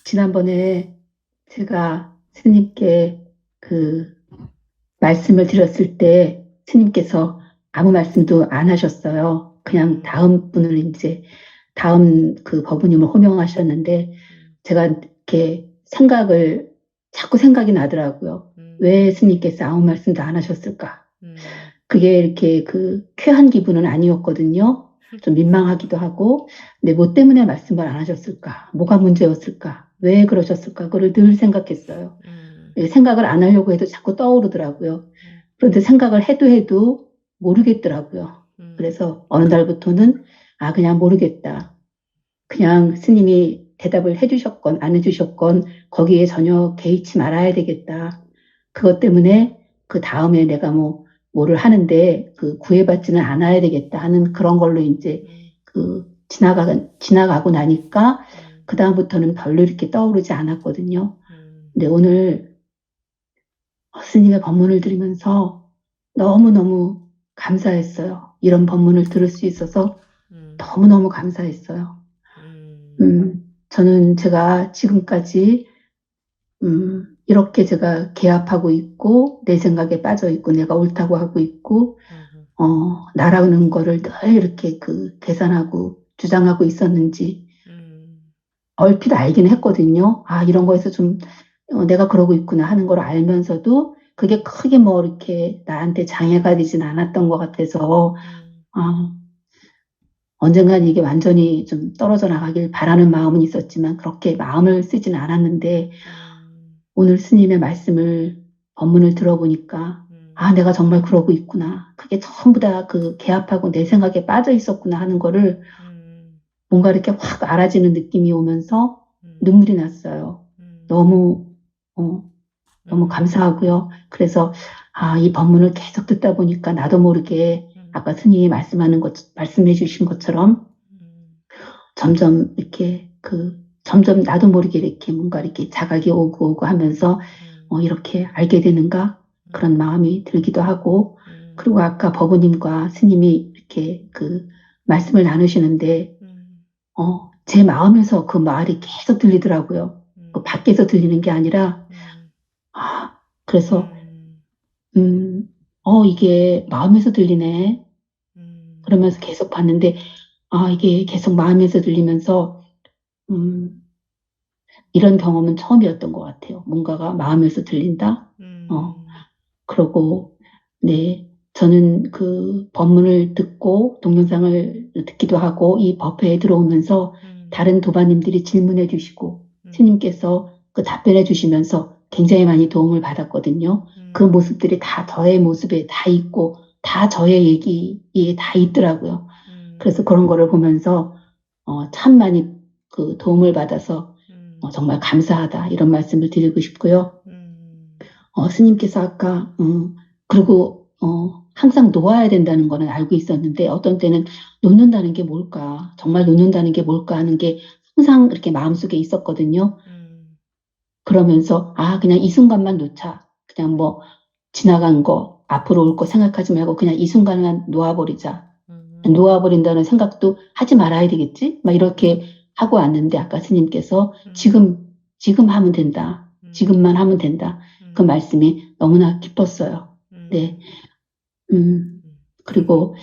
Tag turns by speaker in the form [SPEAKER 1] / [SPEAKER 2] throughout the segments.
[SPEAKER 1] 지난번에 제가 스님께 그 말씀을 드렸을 때 스님께서 아무 말씀도 안 하셨어요. 그냥 다음 분을 이제 다음 그 법부님을 호명하셨는데 제가 이렇게 자꾸 생각이 나더라고요. 왜 스님께서 아무 말씀도 안 하셨을까? 그게 이렇게 그 쾌한 기분은 아니었거든요. 좀 민망하기도 하고, 근데 뭐 때문에 말씀을 안 하셨을까? 뭐가 문제였을까? 왜 그러셨을까? 그걸 늘 생각했어요. 생각을 안 하려고 해도 자꾸 떠오르더라고요. 그런데 생각을 해도 모르겠더라고요. 그래서 어느 날부터는 그냥 모르겠다. 그냥 스님이 대답을 해주셨건 안 해주셨건 거기에 전혀 개의치 말아야 되겠다. 그것 때문에 그 다음에 내가 뭐를 하는데 그 구애받지는 않아야 되겠다 하는 그런 걸로 이제 지나가고 나니까 그 다음부터는 별로 이렇게 떠오르지 않았거든요. 근데 오늘 스님의 법문을 들으면서 너무너무 감사했어요. 이런 법문을 들을 수 있어서 너무너무 감사했어요. 저는 제가 지금까지 이렇게 제가 개합하고 있고 내 생각에 빠져 있고 내가 옳다고 하고 있고 나라는 거를 늘 이렇게 계산하고 주장하고 있었는지 얼핏 알긴 했거든요. 이런 거에서 좀 내가 그러고 있구나 하는 걸 알면서도 그게 크게 뭐 이렇게 나한테 장애가 되진 않았던 것 같아서 아, 언젠간 이게 완전히 좀 떨어져 나가길 바라는 마음은 있었지만 그렇게 마음을 쓰진 않았는데 오늘 스님의 법문을 들어보니까 내가 정말 그러고 있구나. 그게 전부 다 그 개합하고 내 생각에 빠져 있었구나 하는 거를 뭔가 이렇게 확 알아지는 느낌이 오면서 눈물이 났어요. 너무, 어, 너무 감사하고요. 그래서, 이 법문을 계속 듣다 보니까 나도 모르게 아까 스님이 말씀해 주신 것처럼 점점 이렇게 점점 나도 모르게 이렇게 뭔가 이렇게 자각이 오고 하면서 이렇게 알게 되는가 그런 마음이 들기도 하고 그리고 아까 법우님과 스님이 이렇게 말씀을 나누시는데 제 마음에서 그 말이 계속 들리더라고요. 밖에서 들리는 게 아니라 그래서 이게 마음에서 들리네. 그러면서 계속 봤는데 이게 계속 마음에서 들리면서 음, 이런 경험은 처음이었던 것 같아요. 뭔가가 마음에서 들린다. 그러고 네, 저는 그 법문을 듣고 동영상을 듣기도 하고 이 법회에 들어오면서 다른 도반님들이 질문해 주시고 스님께서 그 답변해 주시면서 굉장히 많이 도움을 받았거든요. 그 모습들이 다 저의 모습에 다 있고 다 저의 얘기에 다 있더라고요. 그래서 그런 거를 보면서 참 많이 도움을 받아서 정말 감사하다 이런 말씀을 드리고 싶고요. 스님께서 아까 그리고 항상 놓아야 된다는 거는 알고 있었는데 어떤 때는 놓는다는 게 뭘까 정말 놓는다는 게 뭘까 하는 게 항상 이렇게 마음속에 있었거든요. 그러면서 그냥 이 순간만 놓자. 그냥 뭐 지나간 거 앞으로 올 거 생각하지 말고 그냥 이 순간만 놓아버리자. 놓아버린다는 생각도 하지 말아야 되겠지? 막 이렇게 하고 왔는데 아까 스님께서 지금 하면 된다. 지금만 하면 된다. 그 말씀이 너무나 기뻤어요. 네. 그리고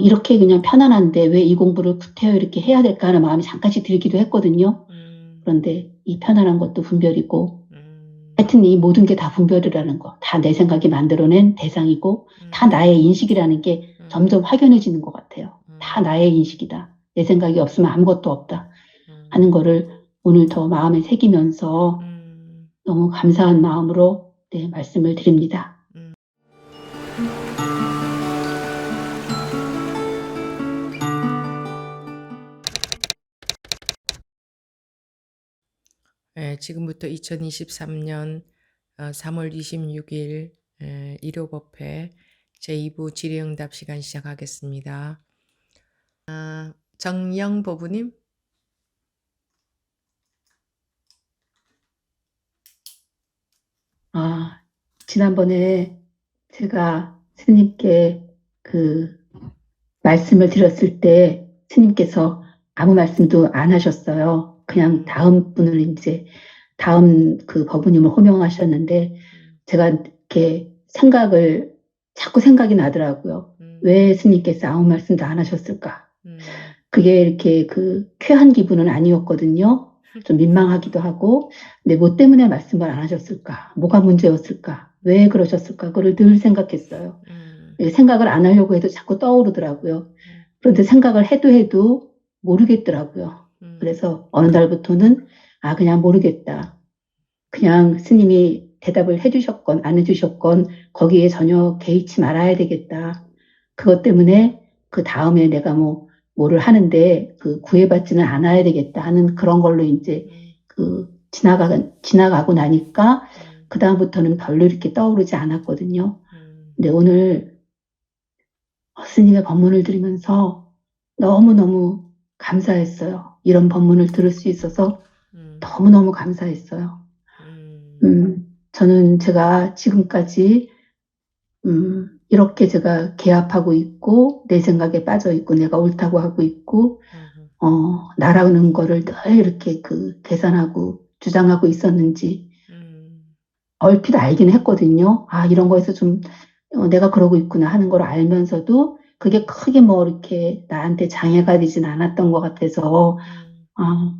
[SPEAKER 1] 이렇게 그냥 편안한데 왜 이 공부를 구태여 이렇게 해야 될까 하는 마음이 잠깐씩 들기도 했거든요. 그런데 이 편안한 것도 분별이고 하여튼 이 모든 게 다 분별이라는 거, 다 내 생각이 만들어낸 대상이고 다 나의 인식이라는 게 점점 확연해지는 것 같아요. 다 나의 인식이다. 내 생각이 없으면 아무것도 없다 하는 거를 오늘 더 마음에 새기면서 너무 감사한 마음으로 네, 말씀을 드립니다.
[SPEAKER 2] 지금부터 2023년 3월 26일 일요법회 제2부 질의응답 시간 시작하겠습니다. 정영 법우님.
[SPEAKER 1] 지난번에 제가 스님께 말씀을 드렸을 때 스님께서 아무 말씀도 안 하셨어요. 그냥 다음 분을 이제 다음 그 법우님을 호명하셨는데 제가 이렇게 자꾸 생각이 나더라고요. 왜 스님께서 아무 말씀도 안 하셨을까? 그게 이렇게 그 쾌한 기분은 아니었거든요. 좀 민망하기도 하고, 근데 뭐 때문에 말씀을 안 하셨을까? 뭐가 문제였을까? 왜 그러셨을까? 그걸 늘 생각했어요. 생각을 안 하려고 해도 자꾸 떠오르더라고요. 그런데 생각을 해도 모르겠더라고요. 그래서 어느 날부터는 아, 그냥 모르겠다. 그냥 스님이 대답을 해주셨건 안 해주셨건 거기에 전혀 개의치 말아야 되겠다. 그것 때문에 그 다음에 내가 뭐를 하는데 그 구애받지는 않아야 되겠다 하는 그런 걸로 이제 그 지나가고 나니까 그 다음부터는 별로 이렇게 떠오르지 않았거든요. 근데 오늘 스님의 법문을 들으면서 너무너무 감사했어요. 이런 법문을 들을 수 있어서 너무너무 감사했어요. 저는 제가 지금까지 이렇게 제가 개합하고 있고 내 생각에 빠져 있고 내가 옳다고 하고 있고 나라는 거를 늘 이렇게 그 계산하고 주장하고 있었는지 얼핏 알긴 했거든요. 아, 이런 거에서 좀 내가 그러고 있구나 하는 걸 알면서도 그게 크게 뭐 이렇게 나한테 장애가 되진 않았던 것 같아서 아,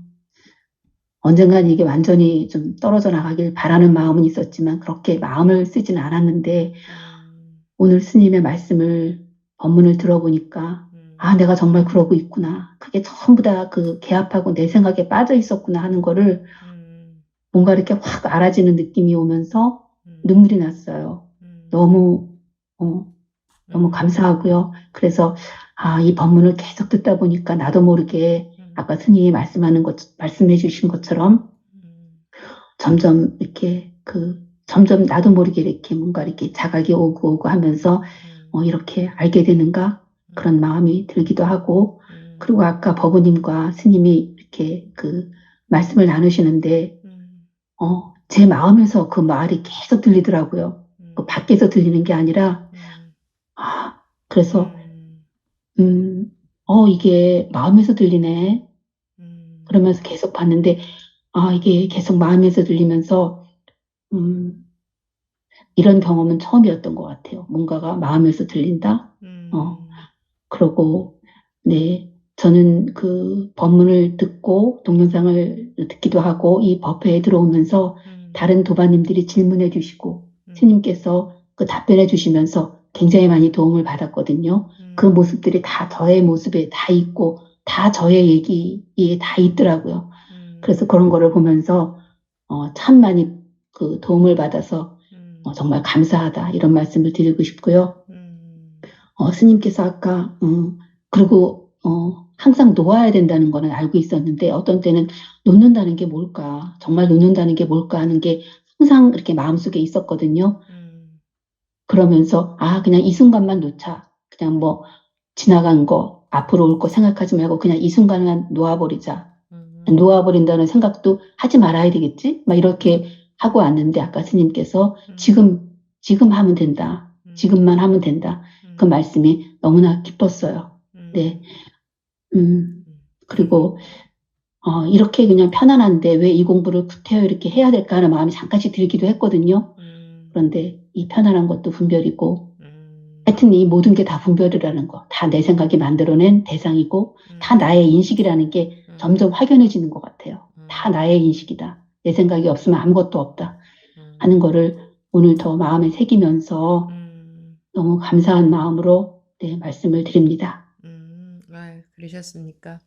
[SPEAKER 1] 언젠간 이게 완전히 좀 떨어져 나가길 바라는 마음은 있었지만 그렇게 마음을 쓰지는 않았는데 오늘 스님의 법문을 들어보니까 아, 내가 정말 그러고 있구나. 그게 전부 다 그 개합하고 내 생각에 빠져 있었구나 하는 거를 뭔가 이렇게 확 알아지는 느낌이 오면서 눈물이 났어요. 너무, 어, 너무 감사하고요. 그래서 아, 이 법문을 계속 듣다 보니까 나도 모르게 아까 스님이 말씀해 주신 것처럼 점점 이렇게 점점 나도 모르게 이렇게 뭔가 이렇게 자각이 오고 하면서 이렇게 알게 되는가 그런 마음이 들기도 하고 그리고 아까 법우님과 스님이 이렇게 그 말씀을 나누시는데 제 마음에서 그 말이 계속 들리더라고요. 그 밖에서 들리는 게 아니라 아, 그래서 이게 마음에서 들리네. 그러면서 계속 봤는데 아, 이게 계속 마음에서 들리면서 음, 이런 경험은 처음이었던 것 같아요. 뭔가가 마음에서 들린다. 어, 그러고 네, 저는 그 법문을 듣고 동영상을 듣기도 하고 이 법회에 들어오면서 다른 도반님들이 질문해 주시고 스님께서 그 답변해 주시면서 굉장히 많이 도움을 받았거든요. 그 모습들이 다 저의 모습에 다 있고 다 저의 얘기에 다 있더라고요. 그래서 그런 거를 보면서 참 많이 그 도움을 받아서 정말 감사하다 이런 말씀을 드리고 싶고요. 스님께서 아까 그리고 항상 놓아야 된다는 거는 알고 있었는데 어떤 때는 놓는다는 게 뭘까? 정말 놓는다는 게 뭘까 하는 게 항상 이렇게 마음속에 있었거든요. 그러면서 아, 그냥 이 순간만 놓자. 그냥 뭐 지나간 거, 앞으로 올 거 생각하지 말고 그냥 이 순간만 놓아버리자. 놓아버린다는 생각도 하지 말아야 되겠지? 막 이렇게 하고 왔는데 아까 스님께서 지금 하면 된다. 지금만 하면 된다. 그 말씀이 너무나 기뻤어요. 네. 그리고 이렇게 그냥 편안한데 왜 이 공부를 구태여 이렇게 해야 될까 하는 마음이 잠깐씩 들기도 했거든요. 그런데 이 편안한 것도 분별이고 하여튼 이 모든 게 다 분별이라는 거, 다 내 생각이 만들어낸 대상이고 다 나의 인식이라는 게 점점 확연해지는 것 같아요. 다 나의 인식이다. 내 생각이 없으면 아무것도 없다 하는 거를 오늘 더 마음에 새기면서 너무 감사한 마음으로 네, 말씀을 드립니다.
[SPEAKER 2] 그러셨습니까?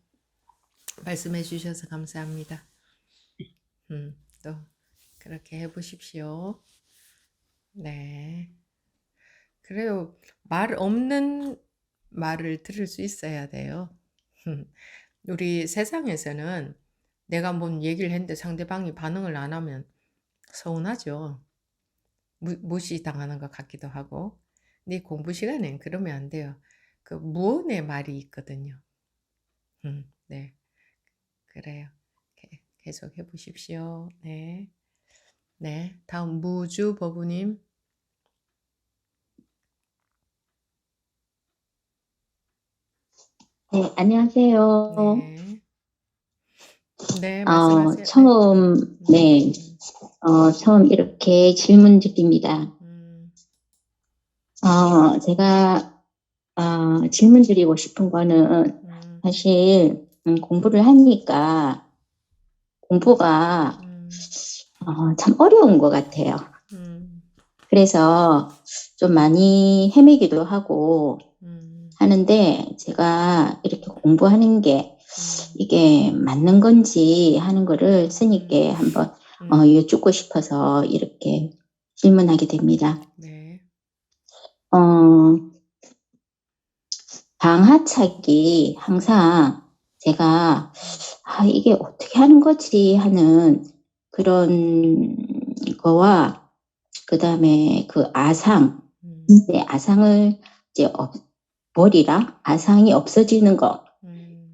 [SPEAKER 2] 말씀해 주셔서 감사합니다. 또 그렇게 해보십시오. 네. 그래요. 말 없는 말을 들을 수 있어야 돼요. 우리 세상에서는 내가 뭔 얘기를 했는데 상대방이 반응을 안 하면 서운하죠. 무시당하는 것 같기도 하고. 근데 공부 시간엔 그러면 안 돼요. 그 무언의 말이 있거든요. 네. 그래요. 계속 해보십시오. 네. 네. 다음 무주 버부님.
[SPEAKER 1] 네, 안녕하세요.
[SPEAKER 2] 네. 네, 말씀하세요. 네.
[SPEAKER 3] 네, 처음 이렇게 질문 드립니다. 제가, 질문 드리고 싶은 거는 사실, 공부를 하니까 공부가, 참 어려운 것 같아요. 그래서 좀 많이 헤매기도 하고 하는데 제가 이렇게 공부하는 게 이게 맞는 건지 하는 거를 스님께 한번 여쭙고 싶어서 이렇게 질문하게 됩니다.
[SPEAKER 2] 네.
[SPEAKER 3] 방하착이 항상 제가 이게 어떻게 하는 거지 하는 그런 거와 그 다음에 그 아상, 네, 아상을 이제 버리라, 아상이 없어지는 거,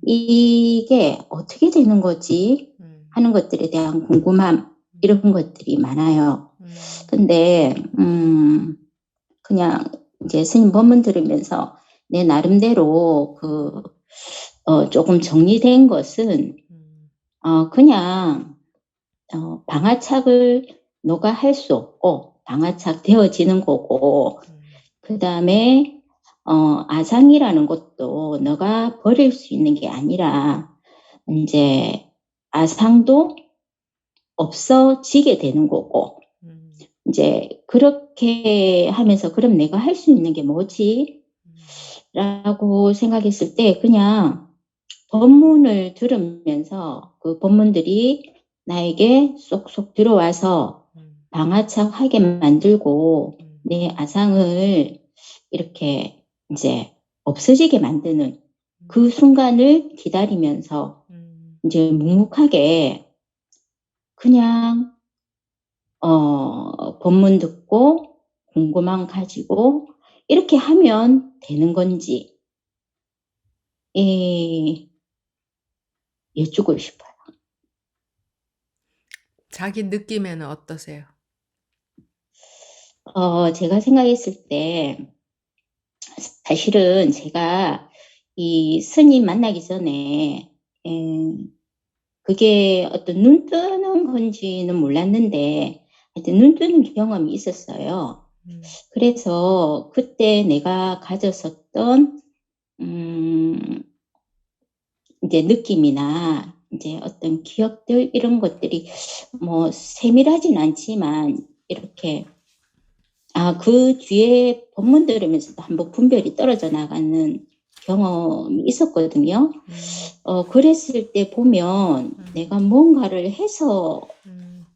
[SPEAKER 3] 이게 어떻게 되는 거지 하는 것들에 대한 궁금함, 이런 것들이 많아요. 근데, 그냥 이제 스님 법문 들으면서 내 나름대로 조금 정리된 것은, 그냥, 방아착을 너가 할 수 없고, 방아착 되어지는 거고, 그 다음에, 아상이라는 것도 너가 버릴 수 있는 게 아니라, 이제, 아상도 없어지게 되는 거고, 이제, 그렇게 하면서, 그럼 내가 할 수 있는 게 뭐지? 라고 생각했을 때, 그냥 법문을 들으면서 그 법문들이 나에게 쏙쏙 들어와서 방아착하게 만들고, 내 아상을 이렇게 이제 없어지게 만드는 그 순간을 기다리면서 이제 묵묵하게 그냥 법문 듣고 궁금함 가지고 이렇게 하면 되는 건지 여쭙고 싶어요.
[SPEAKER 2] 자기 느낌에는 어떠세요?
[SPEAKER 3] 제가 생각했을 때 사실은 제가 이 스님 만나기 전에 그게 어떤 눈 뜨는 건지는 몰랐는데 하여튼 눈 뜨는 경험이 있었어요. 그래서 그때 내가 가졌었던 이제 느낌이나 이제 어떤 기억들 이런 것들이 뭐 세밀하진 않지만 이렇게 그 뒤에 법문 들으면서도 한번 분별이 떨어져 나가는 경험이 있었거든요. 그랬을 때 보면 내가 뭔가를 해서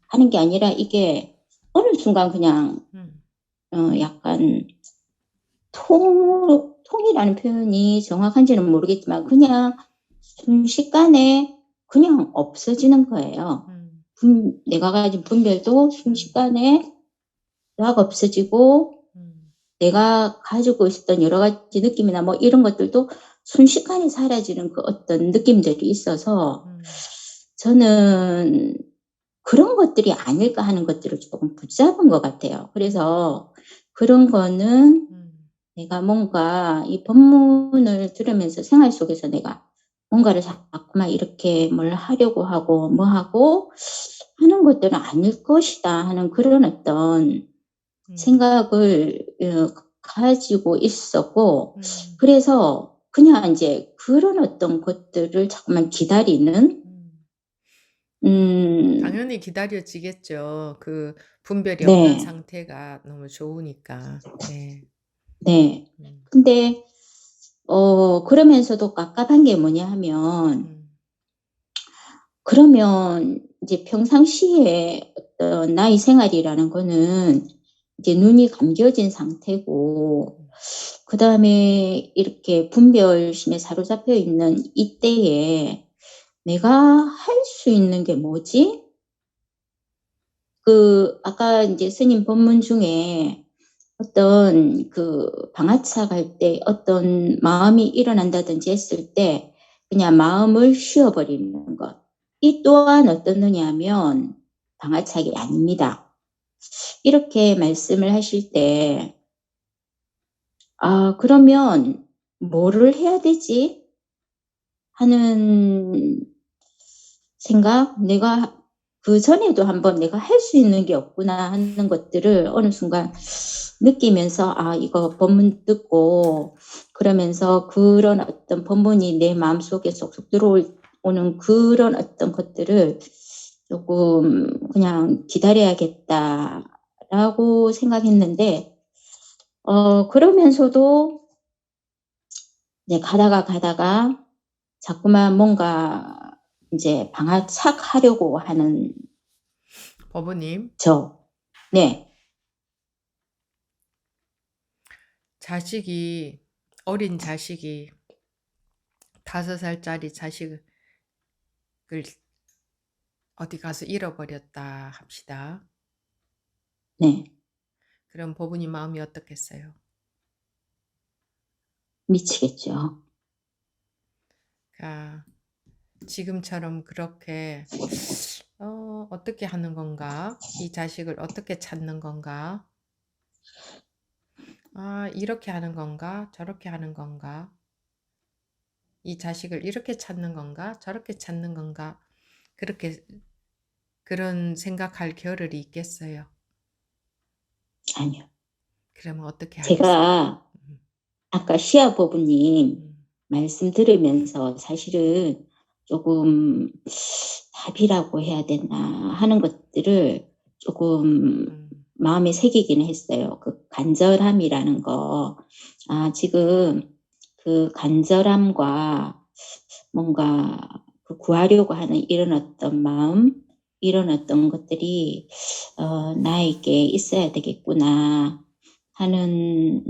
[SPEAKER 3] 하는 게 아니라 이게 어느 순간 그냥 약간 통이라는 표현이 정확한지는 모르겠지만 그냥 순식간에 그냥 없어지는 거예요. 내가 가진 분별도 순식간에 막 없어지고 내가 가지고 있었던 여러 가지 느낌이나 뭐 이런 것들도 순식간에 사라지는 그 어떤 느낌들이 있어서 저는 그런 것들이 아닐까 하는 것들을 조금 붙잡은 것 같아요. 그래서 그런 거는 내가 뭔가 이 법문을 들으면서 생활 속에서 내가 뭔가를 자꾸만 이렇게 뭘 하려고 하고 뭐 하고 하는 것들은 아닐 것이다 하는 그런 어떤 생각을 가지고 있었고 그래서 그냥 이제 그런 어떤 것들을 자꾸만 기다리는
[SPEAKER 2] 당연히 기다려지겠죠. 그 분별이
[SPEAKER 3] 네.
[SPEAKER 2] 없는 상태가 너무 좋으니까. 네.
[SPEAKER 3] 네. 근데 그러면서도 깝깝한 게 뭐냐 하면 그러면 이제 평상시에 어떤 나의 생활이라는 거는 이제 눈이 감겨진 상태고 그 다음에 이렇게 분별심에 사로잡혀 있는 이때에 내가 할 수 있는 게 뭐지? 아까 이제 스님 법문 중에 어떤 방아착 할 때 어떤 마음이 일어난다든지 했을 때 그냥 마음을 쉬어버리는 것. 이 또한 어떻느냐 하면 방아착이 아닙니다. 이렇게 말씀을 하실 때, 그러면 뭐를 해야 되지? 하는 생각, 내가 그 전에도 한번 내가 할 수 있는 게 없구나 하는 것들을 어느 순간 느끼면서 아, 이거 법문 듣고 그러면서 그런 어떤 법문이 내 마음속에 쏙쏙 들어오는 그런 어떤 것들을 조금 그냥 기다려야겠다라고 생각했는데 그러면서도 이제 가다가 자꾸만 뭔가 이제 방아착 하려고 하는
[SPEAKER 2] 어머님,
[SPEAKER 3] 네,
[SPEAKER 2] 어린 자식이 5살짜리 자식을 어디 가서 잃어버렸다 합시다.
[SPEAKER 3] 네,
[SPEAKER 2] 그럼 법은이 마음이 어떻겠어요?
[SPEAKER 3] 미치겠죠.
[SPEAKER 2] 아, 지금처럼 그렇게 어떻게 하는 건가? 이 자식을 어떻게 찾는 건가? 아, 이렇게 하는 건가? 저렇게 하는 건가? 이 자식을 이렇게 찾는 건가? 저렇게 찾는 건가? 그런 생각할 겨를이 있겠어요.
[SPEAKER 3] 아니요.
[SPEAKER 2] 그러면 어떻게 하겠어요?
[SPEAKER 3] 제가
[SPEAKER 2] 음,
[SPEAKER 3] 아까 시아버부님
[SPEAKER 2] 음,
[SPEAKER 3] 말씀 들으면서 사실은 조금 답이라고 해야 되나 하는 것들을 조금
[SPEAKER 2] 음,
[SPEAKER 3] 마음에 새기기는 했어요. 그 간절함이라는 거. 아, 지금 그 간절함과 뭔가 그 구하려고 하는 이런 어떤 마음, 이런 어떤 것들이 나에게 있어야 되겠구나 하는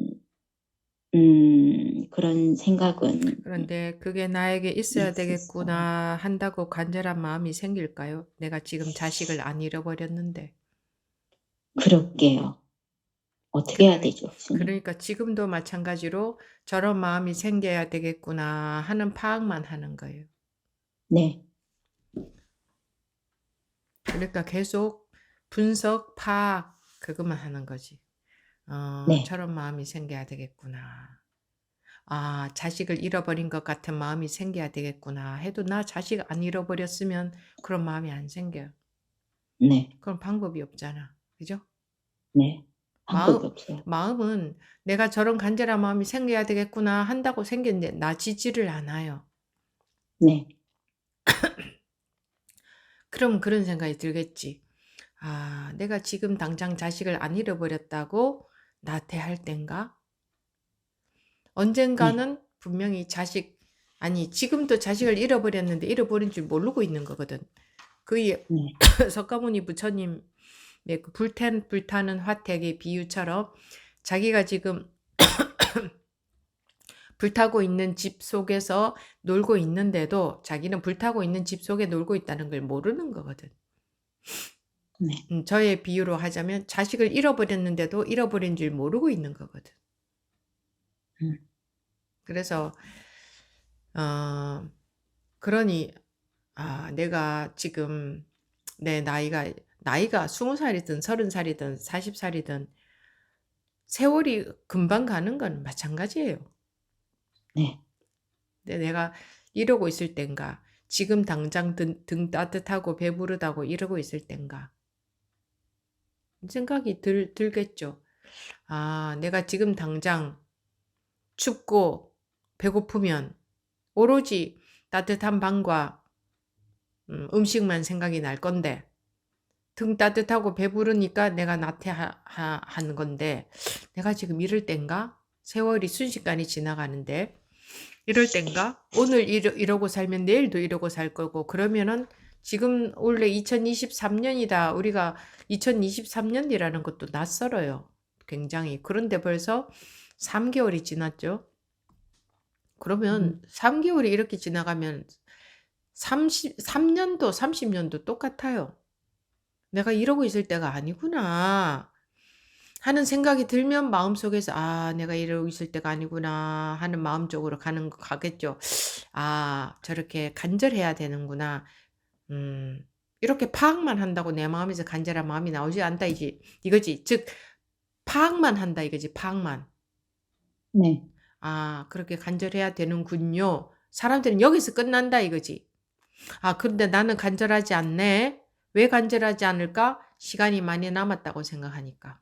[SPEAKER 3] 그런 생각은
[SPEAKER 2] 그런데 그게 나에게 있어야
[SPEAKER 3] 있었어요.
[SPEAKER 2] 되겠구나 한다고 간절한 마음이 생길까요? 내가 지금 자식을 안 잃어버렸는데.
[SPEAKER 3] 그럴게요. 어떻게 해야
[SPEAKER 2] 그러니,
[SPEAKER 3] 되죠, 스님?
[SPEAKER 2] 그러니까 지금도 마찬가지로 저런 마음이 생겨야 되겠구나 하는 파악만 하는 거예요.
[SPEAKER 3] 네,
[SPEAKER 2] 그러니까 계속 분석, 파악, 그것만 하는 거지.
[SPEAKER 3] 네,
[SPEAKER 2] 저런 마음이 생겨야 되겠구나. 아, 자식을 잃어버린 것 같은 마음이 생겨야 되겠구나 해도 나 자식 안 잃어버렸으면 그런 마음이 안 생겨요.
[SPEAKER 3] 네,
[SPEAKER 2] 그럼 방법이 없잖아. 그죠?
[SPEAKER 3] 네. 방법이
[SPEAKER 2] 마음,
[SPEAKER 3] 없어요.
[SPEAKER 2] 마음은 내가 저런 간절한 마음이 생겨야 되겠구나 한다고 생겼는데 나지지를 않아요.
[SPEAKER 3] 네,
[SPEAKER 2] 그럼 그런 생각이 들겠지. 아, 내가 지금 당장 자식을 안 잃어버렸다고 나태할 땐가?
[SPEAKER 3] 네,
[SPEAKER 2] 언젠가는 분명히 아니, 지금도 자식을 잃어버렸는데 잃어버린 줄 모르고 있는 거거든. 그
[SPEAKER 3] 네,
[SPEAKER 2] 석가모니 부처님 그 불타는 화택의 비유처럼 자기가 지금 불타고 있는 집 속에서 놀고 있는데도 자기는 불타고 있는 집 속에 놀고 있다는 걸 모르는 거거든.
[SPEAKER 3] 네,
[SPEAKER 2] 저의 비유로 하자면 자식을 잃어버렸는데도 잃어버린 줄 모르고 있는 거거든.
[SPEAKER 3] 음,
[SPEAKER 2] 그래서 어, 그러니 내가 지금 내 나이가 20살이든 30살이든 40살이든 세월이 금방 가는 건 마찬가지예요.
[SPEAKER 3] 네,
[SPEAKER 2] 근데 내가 이러고 있을 땐가, 지금 당장 등 따뜻하고 배부르다고 이러고 있을 땐가 생각이 들겠죠. 아, 내가 지금 당장 춥고 배고프면 오로지 따뜻한 방과 음식만 생각이 날 건데 등 따뜻하고 배부르니까 내가 나태하는 건데 내가 지금 이럴 땐가? 세월이 순식간에 지나가는데 이럴 땐가? 오늘 이러고 살면 내일도 이러고 살 거고 그러면은 지금 원래 2023년이다. 우리가 2023년이라는 것도 낯설어요. 굉장히. 그런데 벌써 3개월이 지났죠. 그러면 3개월이 이렇게 지나가면 3년도 30년도 똑같아요. 내가 이러고 있을 때가 아니구나 하는 생각이 들면 마음속에서 내가 이러고 있을 때가 아니구나 하는 마음 쪽으로 가겠죠. 저렇게 간절해야 되는구나. 이렇게 파악만 한다고 내 마음에서 간절한 마음이 나오지 않다 이거지. 즉 파악만 한다 이거지. 파악만.
[SPEAKER 3] 네,
[SPEAKER 2] 그렇게 간절해야 되는군요. 사람들은 여기서 끝난다 이거지. 근데 나는 간절하지 않네. 왜 간절하지 않을까? 시간이 많이 남았다고 생각하니까.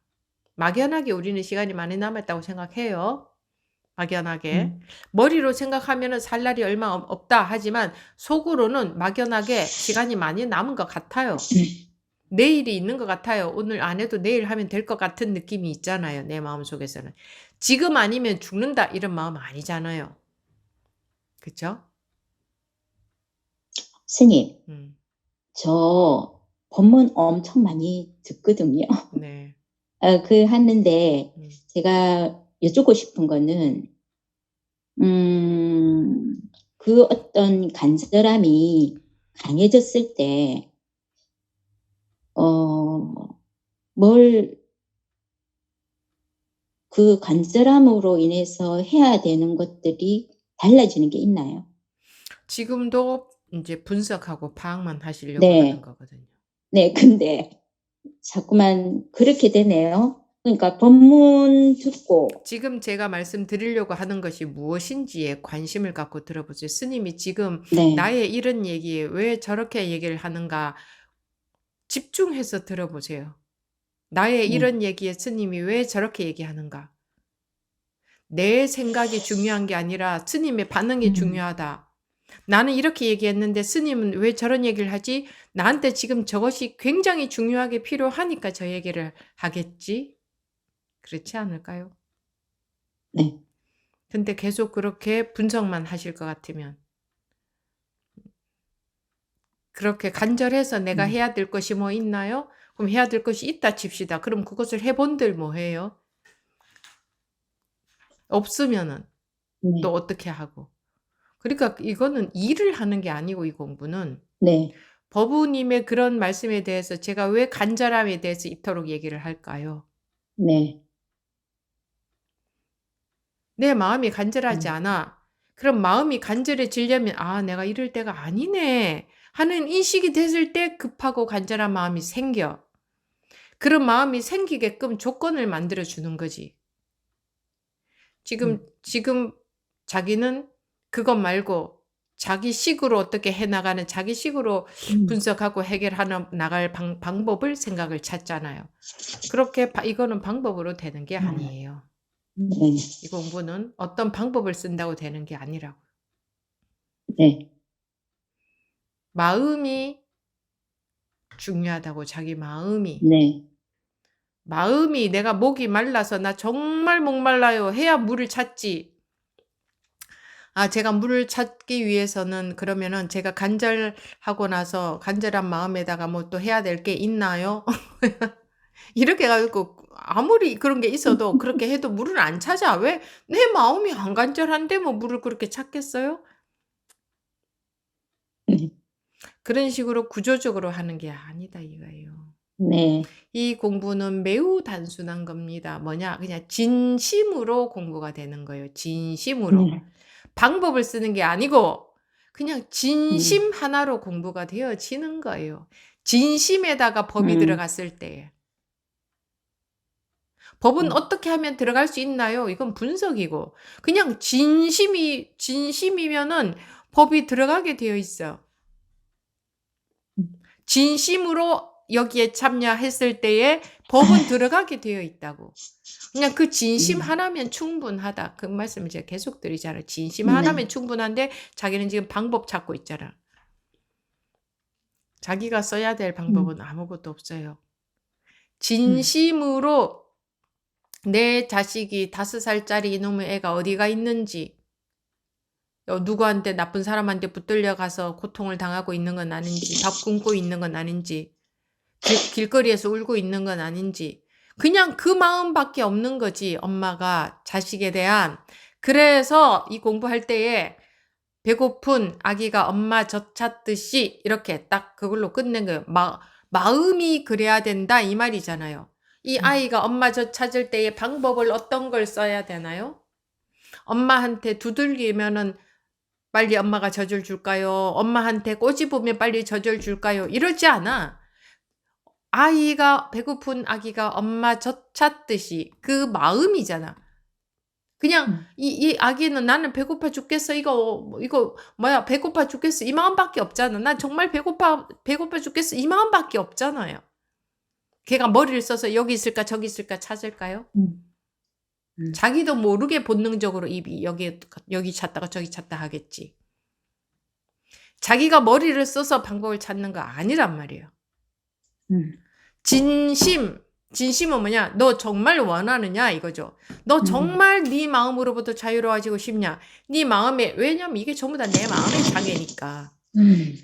[SPEAKER 2] 막연하게 우리는 시간이 많이 남았다고 생각해요. 막연하게. 머리로 생각하면은 살 날이 얼마 없다 하지만 속으로는 막연하게 시간이 많이 남은 것 같아요. 내일이 있는 것 같아요. 오늘 안 해도 내일 하면 될 것 같은 느낌이 있잖아요. 내 마음속에서는. 지금 아니면 죽는다 이런 마음 아니잖아요. 그쵸?
[SPEAKER 3] 스님,
[SPEAKER 2] 음,
[SPEAKER 3] 저 법문 엄청 많이 듣거든요.
[SPEAKER 2] 네.
[SPEAKER 3] 하는데
[SPEAKER 2] 음,
[SPEAKER 3] 제가 여쭙고 싶은 거는 그 어떤 간절함이 강해졌을 때 그 간절함으로 인해서 해야 되는 것들이 달라지는 게 있나요?
[SPEAKER 2] 지금도 이제 분석하고 파악만 하시려고 하는
[SPEAKER 3] 네,
[SPEAKER 2] 거거든요.
[SPEAKER 3] 네, 근데 자꾸만 그렇게 되네요. 그러니까 법문 듣고,
[SPEAKER 2] 지금 제가 말씀드리려고 하는 것이 무엇인지에 관심을 갖고 들어보세요. 스님이 지금
[SPEAKER 3] 네,
[SPEAKER 2] 나의 이런 얘기에 왜 저렇게 얘기를 하는가 집중해서 들어보세요. 나의
[SPEAKER 3] 네,
[SPEAKER 2] 이런 얘기에 스님이 왜 저렇게 얘기하는가? 내 생각이 중요한 게 아니라 스님의 반응이 중요하다. 나는 이렇게 얘기했는데 스님은 왜 저런 얘기를 하지? 나한테 지금 저것이 굉장히 중요하게 필요하니까 저 얘기를 하겠지? 그렇지 않을까요?
[SPEAKER 3] 네,
[SPEAKER 2] 근데 계속 그렇게 분석만 하실 것 같으면 그렇게 간절해서 내가 해야 될 것이 뭐 있나요? 그럼 해야 될 것이 있다 칩시다. 그럼 그것을 해본들 뭐 해요? 없으면은
[SPEAKER 3] 네,
[SPEAKER 2] 또 어떻게 하고? 그러니까 이거는 일을 하는 게 아니고 이 공부는
[SPEAKER 3] 네,
[SPEAKER 2] 법우님의 그런 말씀에 대해서 제가 왜 간절함에 대해서 이토록 얘기를 할까요?
[SPEAKER 3] 네,
[SPEAKER 2] 내 마음이 간절하지 않아. 그럼 마음이 간절해지려면 내가 이럴 때가 아니네 하는 인식이 됐을 때 급하고 간절한 마음이 생겨. 그런 마음이 생기게끔 조건을 만들어 주는 거지. 지금 자기는 그것 말고 자기 식으로 어떻게 해나가는 자기 식으로 분석하고 해결하는 나갈 방법을 생각을 찾잖아요. 그렇게 이거는 방법으로 되는 게 아니에요.
[SPEAKER 3] 네,
[SPEAKER 2] 이 공부는 어떤 방법을 쓴다고 되는 게 아니라고.
[SPEAKER 3] 네,
[SPEAKER 2] 마음이 중요하다고 자기 마음이.
[SPEAKER 3] 네,
[SPEAKER 2] 마음이 내가 목이 말라서 나 정말 목말라요 해야 물을 찾지. 제가 물을 찾기 위해서는 그러면은 제가 간절하고 나서 간절한 마음에다가 뭐 또 해야 될 게 있나요? 이렇게 해 가지고 아무리 그런 게 있어도 그렇게 해도 물을 안 찾아. 왜? 내 마음이 안 간절한데 뭐 물을 그렇게 찾겠어요?
[SPEAKER 3] 네,
[SPEAKER 2] 그런 식으로 구조적으로 하는 게 아니다 이거예요.
[SPEAKER 3] 네,
[SPEAKER 2] 이 공부는 매우 단순한 겁니다. 뭐냐? 그냥 진심으로 공부가 되는 거예요. 진심으로.
[SPEAKER 3] 네,
[SPEAKER 2] 방법을 쓰는 게 아니고 그냥 진심 하나로 공부가 되어지는 거예요. 진심에다가 법이 들어갔을 때. 법은 어떻게 하면 들어갈 수 있나요? 이건 분석이고. 그냥 진심이면은 법이 들어가게 되어 있어. 진심으로 여기에 참여했을 때에 법은 들어가게 되어 있다고. 그냥 그 진심 하나면 충분하다. 그 말씀을 제가 계속 드리잖아요. 진심 하나면 충분한데 자기는 지금 방법 찾고 있잖아. 자기가 써야 될 방법은 아무것도 없어요. 진심으로 내 자식이 5살짜리 이놈의 애가 어디가 있는지, 누구한테 나쁜 사람한테 붙들려 가서 고통을 당하고 있는 건 아닌지, 밥 굶고 있는 건 아닌지, 길거리에서 울고 있는 건 아닌지, 그냥 그 마음밖에 없는 거지, 엄마가 자식에 대한. 그래서 이 공부할 때에 배고픈 아기가 엄마 젖 찾듯이 이렇게 딱 그걸로 끝낸 거예요. 마음이 그래야 된다 이 말이잖아요. 이 아이가 엄마 젖 찾을 때의 방법을 어떤 걸 써야 되나요? 엄마한테 두들기면은 빨리 엄마가 젖을 줄까요? 엄마한테 꼬집으면 빨리 젖을 줄까요? 이러지 않아. 배고픈 아기가 엄마 젖 찾듯이 그 마음이잖아. 그냥 이 아기는 나는 배고파 죽겠어. 이거 뭐야 배고파 죽겠어. 이 마음밖에 없잖아. 난 정말 배고파 죽겠어. 이 마음밖에 없잖아요. 걔가 머리를 써서 여기 있을까 저기 있을까 찾을까요? 자기도 모르게 본능적으로 입이 여기 찾다가 저기 찾다 하겠지. 자기가 머리를 써서 방법을 찾는 거 아니란 말이에요. 진심은 뭐냐? 너 정말 원하느냐 이거죠. 너 정말 네 마음으로부터 자유로워지고 싶냐? 네 마음에, 왜냐면 이게 전부 다 내 마음의 장애니까.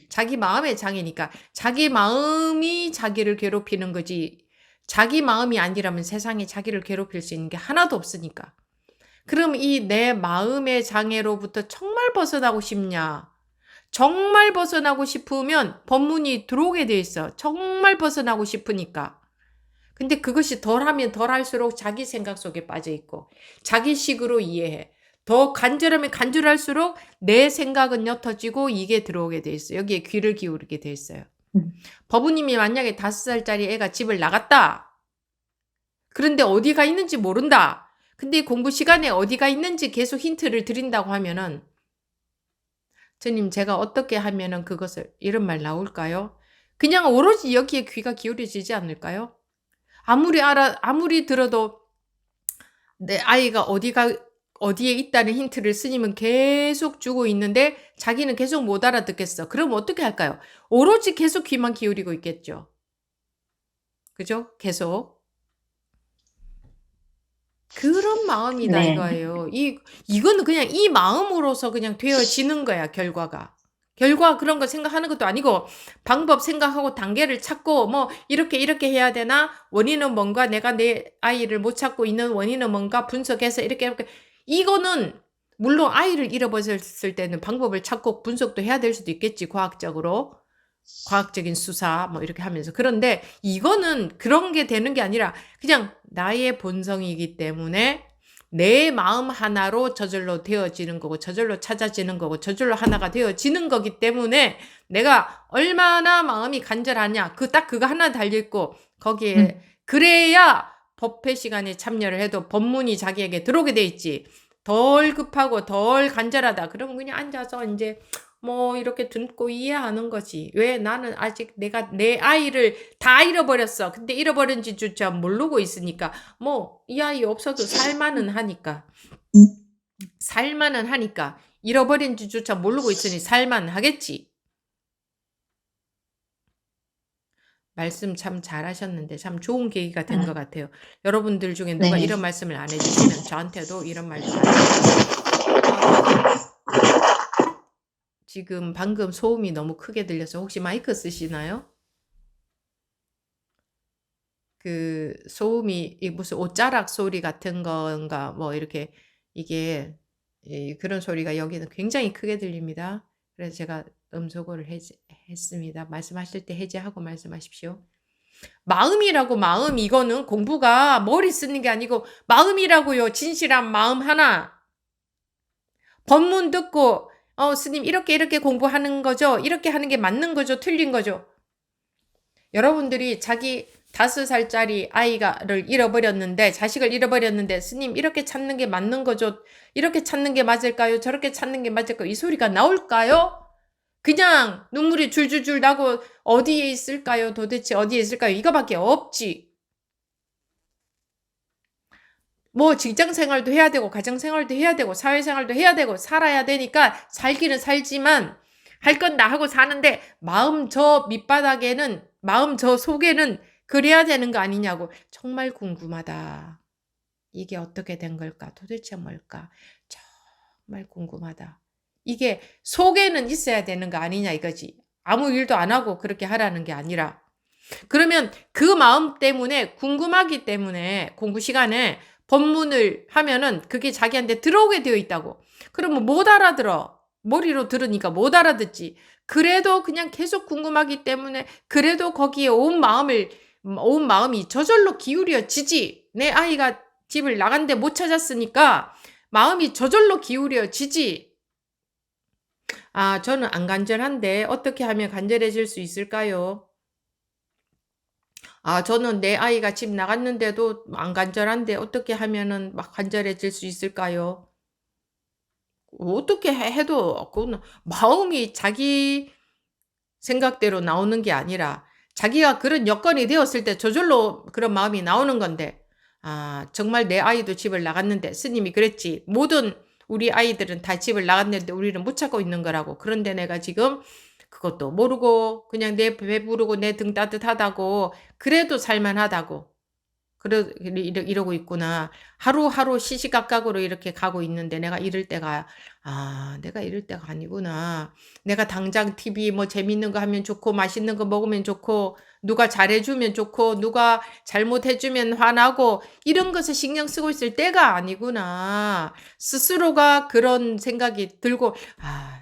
[SPEAKER 2] 자기 마음의 장애니까. 자기 마음이 자기를 괴롭히는 거지. 자기 마음이 아니라면 세상에 자기를 괴롭힐 수 있는 게 하나도 없으니까. 그럼 이 내 마음의 장애로부터 정말 벗어나고 싶냐? 정말 벗어나고 싶으면 법문이 들어오게 돼 있어. 정말 벗어나고 싶으니까. 근데 그것이 덜하면 덜할수록 자기 생각 속에 빠져 있고 자기 식으로 이해해. 더 간절하면 간절할수록 내 생각은 옅어지고 이게 들어오게 돼 있어요. 여기에 귀를 기울이게 돼 있어요. 법우님이 만약에 5살짜리 애가 집을 나갔다. 그런데 어디가 있는지 모른다. 근데 공부 시간에 어디가 있는지 계속 힌트를 드린다고 하면은 스님 제가 어떻게 하면은 그것을 이런 말 나올까요? 그냥 오로지 여기에 귀가 기울여지지 않을까요? 아무리 들어도 내 아이가 어디에 있다는 힌트를 스님은 계속 주고 있는데 자기는 계속 못 알아듣겠어. 그럼 어떻게 할까요? 오로지 계속 귀만 기울이고 있겠죠. 그죠? 계속. 그런 마음이다
[SPEAKER 3] 네.
[SPEAKER 2] 이거예요. 이거는 그냥 이 마음으로서 그냥 되어지는 거야, 결과 그런 거 생각하는 것도 아니고 방법 생각하고 단계를 찾고 뭐 이렇게 해야 되나? 원인은 뭔가 내가 내 아이를 못 찾고 있는 원인은 뭔가 분석해서 이렇게 이거는 물론 아이를 잃어버렸을 때는 방법을 찾고 분석도 해야 될 수도 있겠지. 과학적인 수사 뭐 이렇게 하면서. 그런데 이거는 그런 게 되는 게 아니라 그냥 나의 본성이기 때문에 내 마음 하나로 저절로 되어지는 거고 저절로 찾아지는 거고 저절로 하나가 되어지는 거기 때문에 내가 얼마나 마음이 간절하냐 딱 그거 하나 달려있고 거기에 그래야 법회 시간에 참여를 해도 법문이 자기에게 들어오게 돼 있지. 덜 급하고 덜 간절하다 그러면 그냥 앉아서 이제 뭐 이렇게 듣고 이해하는 거지. 왜 나는 아직 내가 내 아이를 다 잃어버렸어. 근데 잃어버린지 조차 모르고 있으니까 뭐 이 아이 없어도 살만은 하니까 잃어버린지 조차 모르고 있으니 살만 하겠지. 말씀 참 잘하셨는데 참 좋은 계기가 된 것 같아요. 여러분들 중에 누가
[SPEAKER 3] 네.
[SPEAKER 2] 이런 말씀을 안 해주시면 저한테도 이런 말씀 지금 방금 소음이 너무 크게 들려서 혹시 마이크 쓰시나요? 그 소음이 무슨 옷자락 소리 같은 건가 뭐 이렇게 이게 그런 소리가 여기는 굉장히 크게 들립니다. 그래서 제가 음소거를 했습니다. 말씀하실 때 해제하고 말씀하십시오. 마음이라고 마음 이거는 공부가 머리 쓰는 게 아니고 마음이라고요. 진실한 마음 하나. 법문 듣고 스님 이렇게 공부하는 거죠. 이렇게 하는 게 맞는 거죠. 틀린 거죠. 여러분들이 자기 5살짜리 아이를 잃어버렸는데 자식을 잃어버렸는데 스님 이렇게 찾는 게 맞는 거죠. 이렇게 찾는 게 맞을까요? 저렇게 찾는 게 맞을까요? 이 소리가 나올까요? 그냥 눈물이 줄줄줄 나고 어디에 있을까요? 도대체 어디에 있을까요? 이거밖에 없지. 뭐 직장 생활도 해야 되고 가정 생활도 해야 되고 사회 생활도 해야 되고 살아야 되니까 살기는 살지만 할 건 다 하고 사는데 마음 저 밑바닥에는 마음 저 속에는 그래야 되는 거 아니냐고. 정말 궁금하다. 이게 어떻게 된 걸까? 도대체 뭘까? 정말 궁금하다. 이게 속에는 있어야 되는 거 아니냐 이거지. 아무 일도 안 하고 그렇게 하라는 게 아니라. 그러면 그 마음 때문에 궁금하기 때문에 공부 시간에 법문을 하면은 그게 자기한테 들어오게 되어 있다고. 그러면 못 알아들어. 머리로 들으니까 못 알아듣지. 그래도 그냥 계속 궁금하기 때문에 그래도 거기에 온 마음이 저절로 기울여지지. 내 아이가 집을 나간데 못 찾았으니까 마음이 저절로 기울여지지. 아, 저는 안 간절한데 어떻게 하면 간절해질 수 있을까요? 저는 내 아이가 집 나갔는데도 안 간절한데 어떻게 하면은 막 간절해질 수 있을까요? 어떻게 해도 그거는 마음이 자기 생각대로 나오는 게 아니라 자기가 그런 여건이 되었을 때 저절로 그런 마음이 나오는 건데, 정말 내 아이도 집을 나갔는데 스님이 그랬지. 모든 우리 아이들은 다 집을 나갔는데 우리는 못 찾고 있는 거라고. 그런데 내가 지금 그것도 모르고 그냥 내 배부르고 내 등 따뜻하다고 그래도 살만하다고. 이러고 있구나. 하루하루 시시각각으로 이렇게 가고 있는데 내가 이럴 때가 아니구나. 내가 당장 TV 뭐 재밌는 거 하면 좋고 맛있는 거 먹으면 좋고 누가 잘해주면 좋고 누가 잘못해주면 화나고 이런 것에 신경 쓰고 있을 때가 아니구나. 스스로가 그런 생각이 들고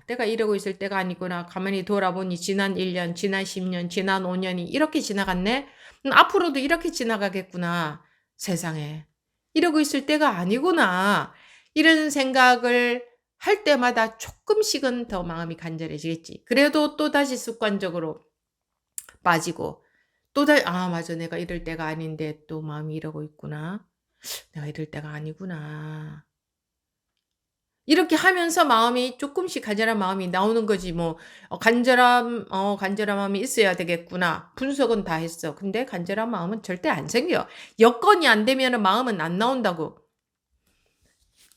[SPEAKER 2] 내가 이러고 있을 때가 아니구나. 가만히 돌아보니 지난 1년, 지난 10년, 지난 5년이 이렇게 지나갔네. 앞으로도 이렇게 지나가겠구나. 세상에. 이러고 있을 때가 아니구나. 이런 생각을 할 때마다 조금씩은 더 마음이 간절해지겠지. 그래도 또다시 습관적으로 빠지고 맞아. 내가 이럴 때가 아닌데 또 마음이 이러고 있구나. 내가 이럴 때가 아니구나. 이렇게 하면서 마음이 조금씩 간절한 마음이 나오는 거지. 뭐 간절한 마음이 있어야 되겠구나. 분석은 다 했어. 근데 간절한 마음은 절대 안 생겨. 여건이 안 되면 마음은 안 나온다고.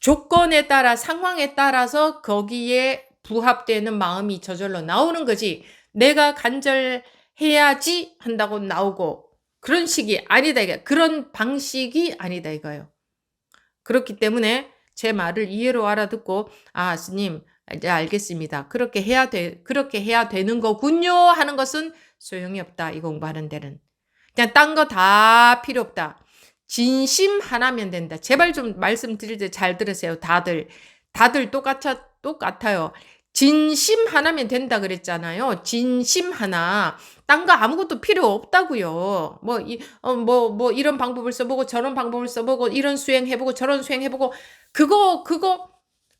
[SPEAKER 2] 조건에 따라 상황에 따라서 거기에 부합되는 마음이 저절로 나오는 거지. 내가 간절해야지 한다고 나오고 그런 식이 아니다 이거. 그런 방식이 아니다 이거예요. 그렇기 때문에 제 말을 이해로 알아듣고 스님 이제 알겠습니다. 그렇게 해야 되는 거군요 하는 것은 소용이 없다. 이 공부하는 데는. 그냥 딴 거 다 필요 없다. 진심 하나면 된다. 제발 좀 말씀드릴 때 잘 들으세요. 다들 똑같아요. 진심 하나면 된다 그랬잖아요. 진심 하나. 딴 거 아무것도 필요 없다고요. 뭐 이런 방법을 써보고 저런 방법을 써보고 이런 수행 해보고 저런 수행 해보고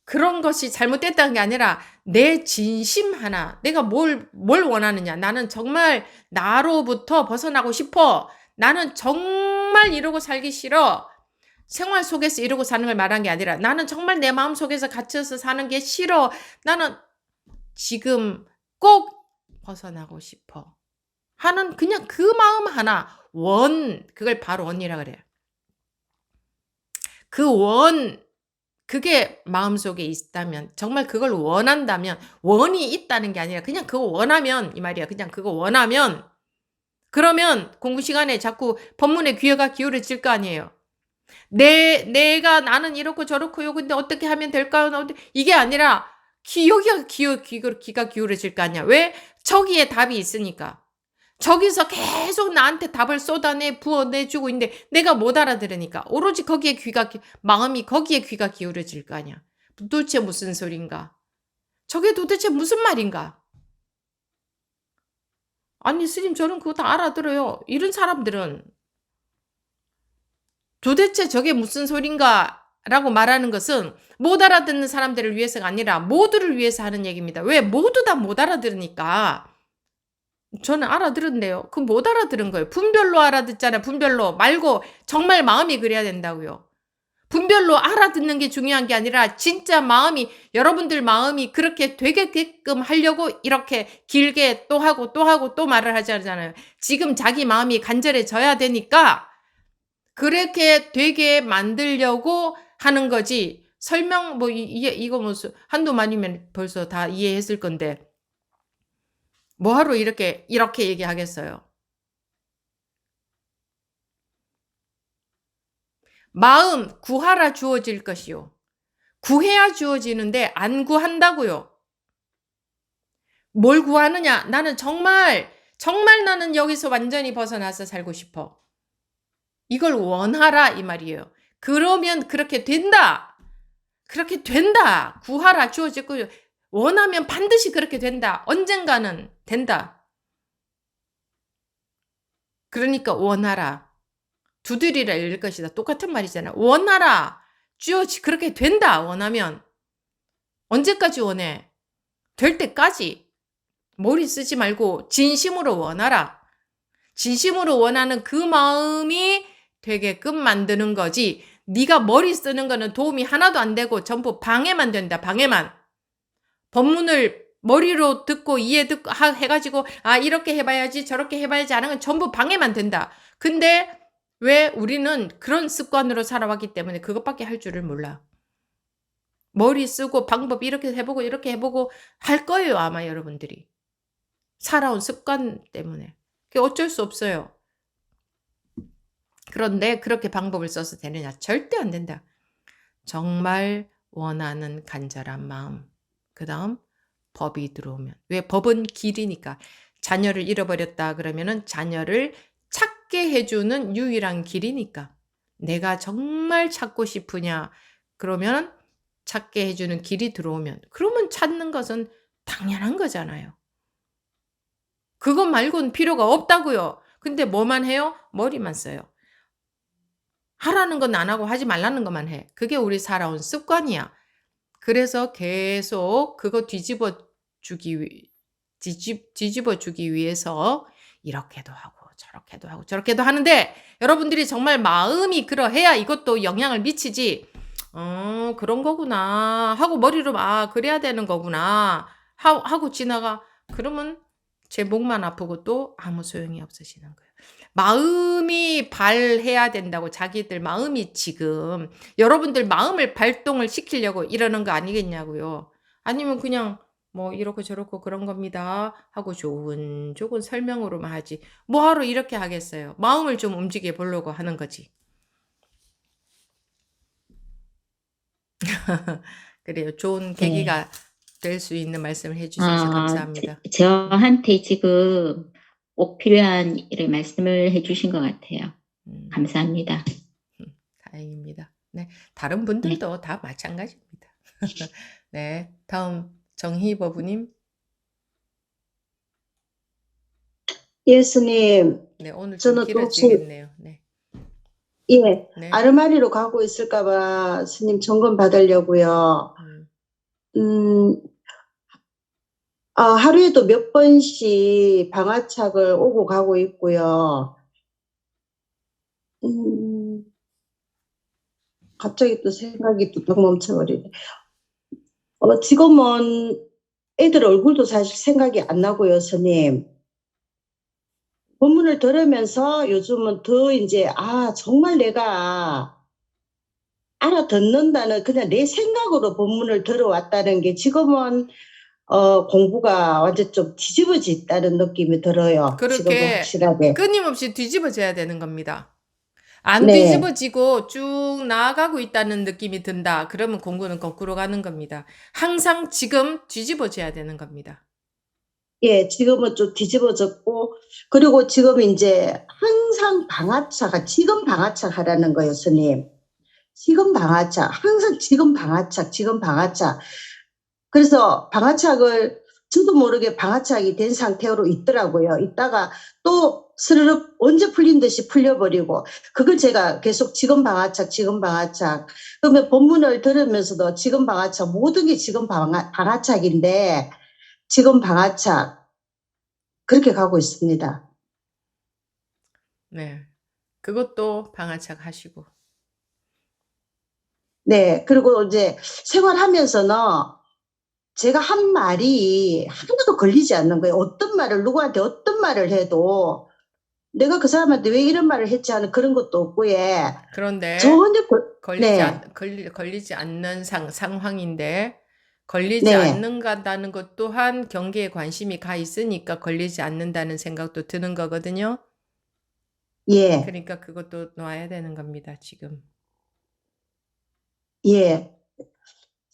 [SPEAKER 2] 그런 것이 잘못됐다는 게 아니라 내 진심 하나. 내가 뭘 원하느냐. 나는 정말 나로부터 벗어나고 싶어. 나는 정말 이러고 살기 싫어. 생활 속에서 이러고 사는 걸 말한 게 아니라 나는 정말 내 마음 속에서 갇혀서 사는 게 싫어. 나는 지금 꼭 벗어나고 싶어. 하는 그냥 그 마음 하나. 그걸 바로 원이라 그래요. 그게 마음속에 있다면 정말 그걸 원한다면 원이 있다는 게 아니라 그냥 그거 원하면 이 말이야. 그냥 그거 원하면 그러면 공부 시간에 자꾸 법문에 귀가 기울어질 거 아니에요. 내가 나는 이렇고 저렇고요. 근데 어떻게 하면 될까요? 이게 아니라 귀가 기울어질 거 아니야. 왜? 저기에 답이 있으니까. 저기서 계속 나한테 답을 부어내주고 있는데 내가 못 알아들으니까 오로지 마음이 거기에 귀가 기울어질 거 아니야. 도대체 무슨 소린가? 저게 도대체 무슨 말인가? 아니 스님 저는 그거 다 알아들어요. 이런 사람들은 도대체 저게 무슨 소린가 라고 말하는 것은 못 알아듣는 사람들을 위해서가 아니라 모두를 위해서 하는 얘기입니다. 왜? 모두 다 못 알아들으니까. 저는 알아들은데요. 그 못 알아들은 거예요. 분별로 알아듣잖아요. 분별로 말고 정말 마음이 그래야 된다고요. 분별로 알아듣는 게 중요한 게 아니라 진짜 여러분들 마음이 그렇게 되게끔 하려고 이렇게 길게 또 하고 또 말을 하잖아요. 지금 자기 마음이 간절해져야 되니까 그렇게 되게 만들려고 하는 거지. 설명 이거 한두 마디면 벌써 다 이해했을 건데 뭐하러 이렇게 얘기하겠어요. 마음 구하라 주어질 것이요. 구해야 주어지는데 안 구한다고요. 뭘 구하느냐? 나는 정말 나는 여기서 완전히 벗어나서 살고 싶어. 이걸 원하라 이 말이에요. 그러면 그렇게 된다. 구하라 주어질 거요. 원하면 반드시 그렇게 된다. 언젠가는 된다. 그러니까 원하라. 두드리라 읽을 것이다. 똑같은 말이잖아. 원하라. 그렇게 된다. 원하면. 언제까지 원해? 될 때까지. 머리 쓰지 말고 진심으로 원하라. 진심으로 원하는 그 마음이 되게끔 만드는 거지. 네가 머리 쓰는 거는 도움이 하나도 안 되고 전부 방해만 된다. 방해만. 법문을 머리로 듣고 이해 듣고 해가지고 이렇게 해봐야지 저렇게 해봐야지 하는 건 전부 방해만 된다. 근데 왜 우리는 그런 습관으로 살아왔기 때문에 그것밖에 할 줄을 몰라. 머리 쓰고 방법 이렇게 해보고 이렇게 해보고 할 거예요. 아마 여러분들이. 살아온 습관 때문에. 그게 어쩔 수 없어요. 그런데 그렇게 방법을 써서 되느냐? 절대 안 된다. 정말 원하는 간절한 마음. 그 다음 법이 들어오면. 왜? 법은 길이니까. 자녀를 잃어버렸다 그러면은 자녀를 찾게 해주는 유일한 길이니까. 내가 정말 찾고 싶으냐 그러면 찾게 해주는 길이 들어오면, 그러면 찾는 것은 당연한 거잖아요. 그것 말고는 필요가 없다고요. 근데 뭐만 해요? 머리만 써요. 하라는 건 안 하고 하지 말라는 것만 해. 그게 우리 살아온 습관이야. 그래서 계속 그거 뒤집어 주기 위해서 이렇게도 하고 저렇게도 하고 저렇게도 하는데, 여러분들이 정말 마음이 그러해야 이것도 영향을 미치지. 그런 거구나 하고 머리로 그래야 되는 거구나 하고 지나가. 그러면 제 목만 아프고 또 아무 소용이 없어지는 거예요. 마음이 발해야 된다고. 자기들 마음이 지금 여러분들 마음을 발동을 시키려고 이러는 거 아니겠냐고요. 아니면 그냥 뭐 이렇고 저렇고 그런 겁니다 하고 조곤 설명으로만 하지 뭐하러 이렇게 하겠어요. 마음을 좀 움직여 보려고 하는 거지. 그래요. 좋은
[SPEAKER 3] 네.
[SPEAKER 2] 계기가 될 수 있는 말씀을 해주셔서 감사합니다.
[SPEAKER 3] 저한테 지금 꼭 필요한 이런 말씀을 해주신 것 같아요. 감사합니다.
[SPEAKER 2] 다행입니다. 네, 다른 분들도 다 마찬가지입니다. 네, 다음 정희버부님.
[SPEAKER 4] 예수님,
[SPEAKER 2] 네, 오늘 좀
[SPEAKER 4] 저는 또
[SPEAKER 2] 길어지겠네요. 네.
[SPEAKER 4] 예,
[SPEAKER 2] 네.
[SPEAKER 4] 아르마니로 가고 있을까봐 스님 점검 받으려고요. 하루에도 몇 번씩 방화착을 오고 가고 있고요. 갑자기 또 생각이 뚝딱 멈춰버리네. 지금은 애들 얼굴도 사실 생각이 안 나고요, 스님. 본문을 들으면서 요즘은 더 이제, 정말 내가 알아듣는다는 그냥 내 생각으로 본문을 들어왔다는 게 지금은 공부가 완전 좀 뒤집어졌다는 느낌이 들어요. 지금은
[SPEAKER 2] 그렇게
[SPEAKER 4] 확실하게.
[SPEAKER 2] 끊임없이 뒤집어져야 되는 겁니다. 안
[SPEAKER 4] 네.
[SPEAKER 2] 뒤집어지고 쭉 나아가고 있다는 느낌이 든다. 그러면 공부는 거꾸로 가는 겁니다. 항상 지금 뒤집어져야 되는 겁니다.
[SPEAKER 4] 예, 지금은 좀 뒤집어졌고, 그리고 지금 이제 항상 방화차가 지금 방화차 하라는 거예요, 스님. 지금 방화차, 항상 지금 방화차. 그래서 방화착을 저도 모르게 방화착이 된 상태로 있더라고요. 있다가 또 스르륵 언제 풀린 듯이 풀려버리고, 그걸 제가 계속 지금 방화착. 그러면 본문을 들으면서도 지금 방화착, 모든 게 지금 방화착인데, 지금 방화착, 그렇게 가고 있습니다.
[SPEAKER 2] 네. 그것도 방화착 하시고.
[SPEAKER 4] 네. 그리고 이제 생활하면서는 제가 한 말이 하나도 걸리지 않는 거예요. 어떤 말을, 누구한테 어떤 말을 해도 내가 그 사람한테 왜 이런 말을 했지 하는 그런 것도 없고, 예.
[SPEAKER 2] 그런데
[SPEAKER 4] 전혀
[SPEAKER 2] 걸리지 않는 상황인데, 걸리지
[SPEAKER 4] 네.
[SPEAKER 2] 않는다는 것 또한 경계에 관심이 가 있으니까 걸리지 않는다는 생각도 드는 거거든요.
[SPEAKER 4] 예.
[SPEAKER 2] 그러니까 그것도 놔야 되는 겁니다, 지금.
[SPEAKER 4] 예.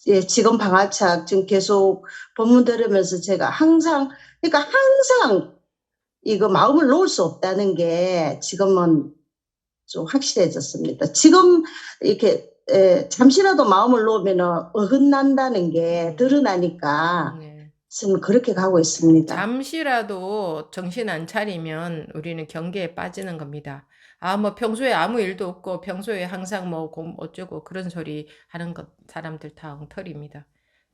[SPEAKER 4] 예, 지금 방화착 지금 계속 본문 들으면서 제가 항상 이거 마음을 놓을 수 없다는 게 지금은 좀 확실해졌습니다. 지금 이렇게 잠시라도 마음을 놓으면 어긋난다는 게 드러나니까
[SPEAKER 2] 네.
[SPEAKER 4] 지금 그렇게 가고 있습니다.
[SPEAKER 2] 잠시라도 정신 안 차리면 우리는 경계에 빠지는 겁니다. 뭐 평소에 아무 일도 없고 평소에 항상 뭐 어쩌고 그런 소리 하는 사람들 다 엉터리입니다.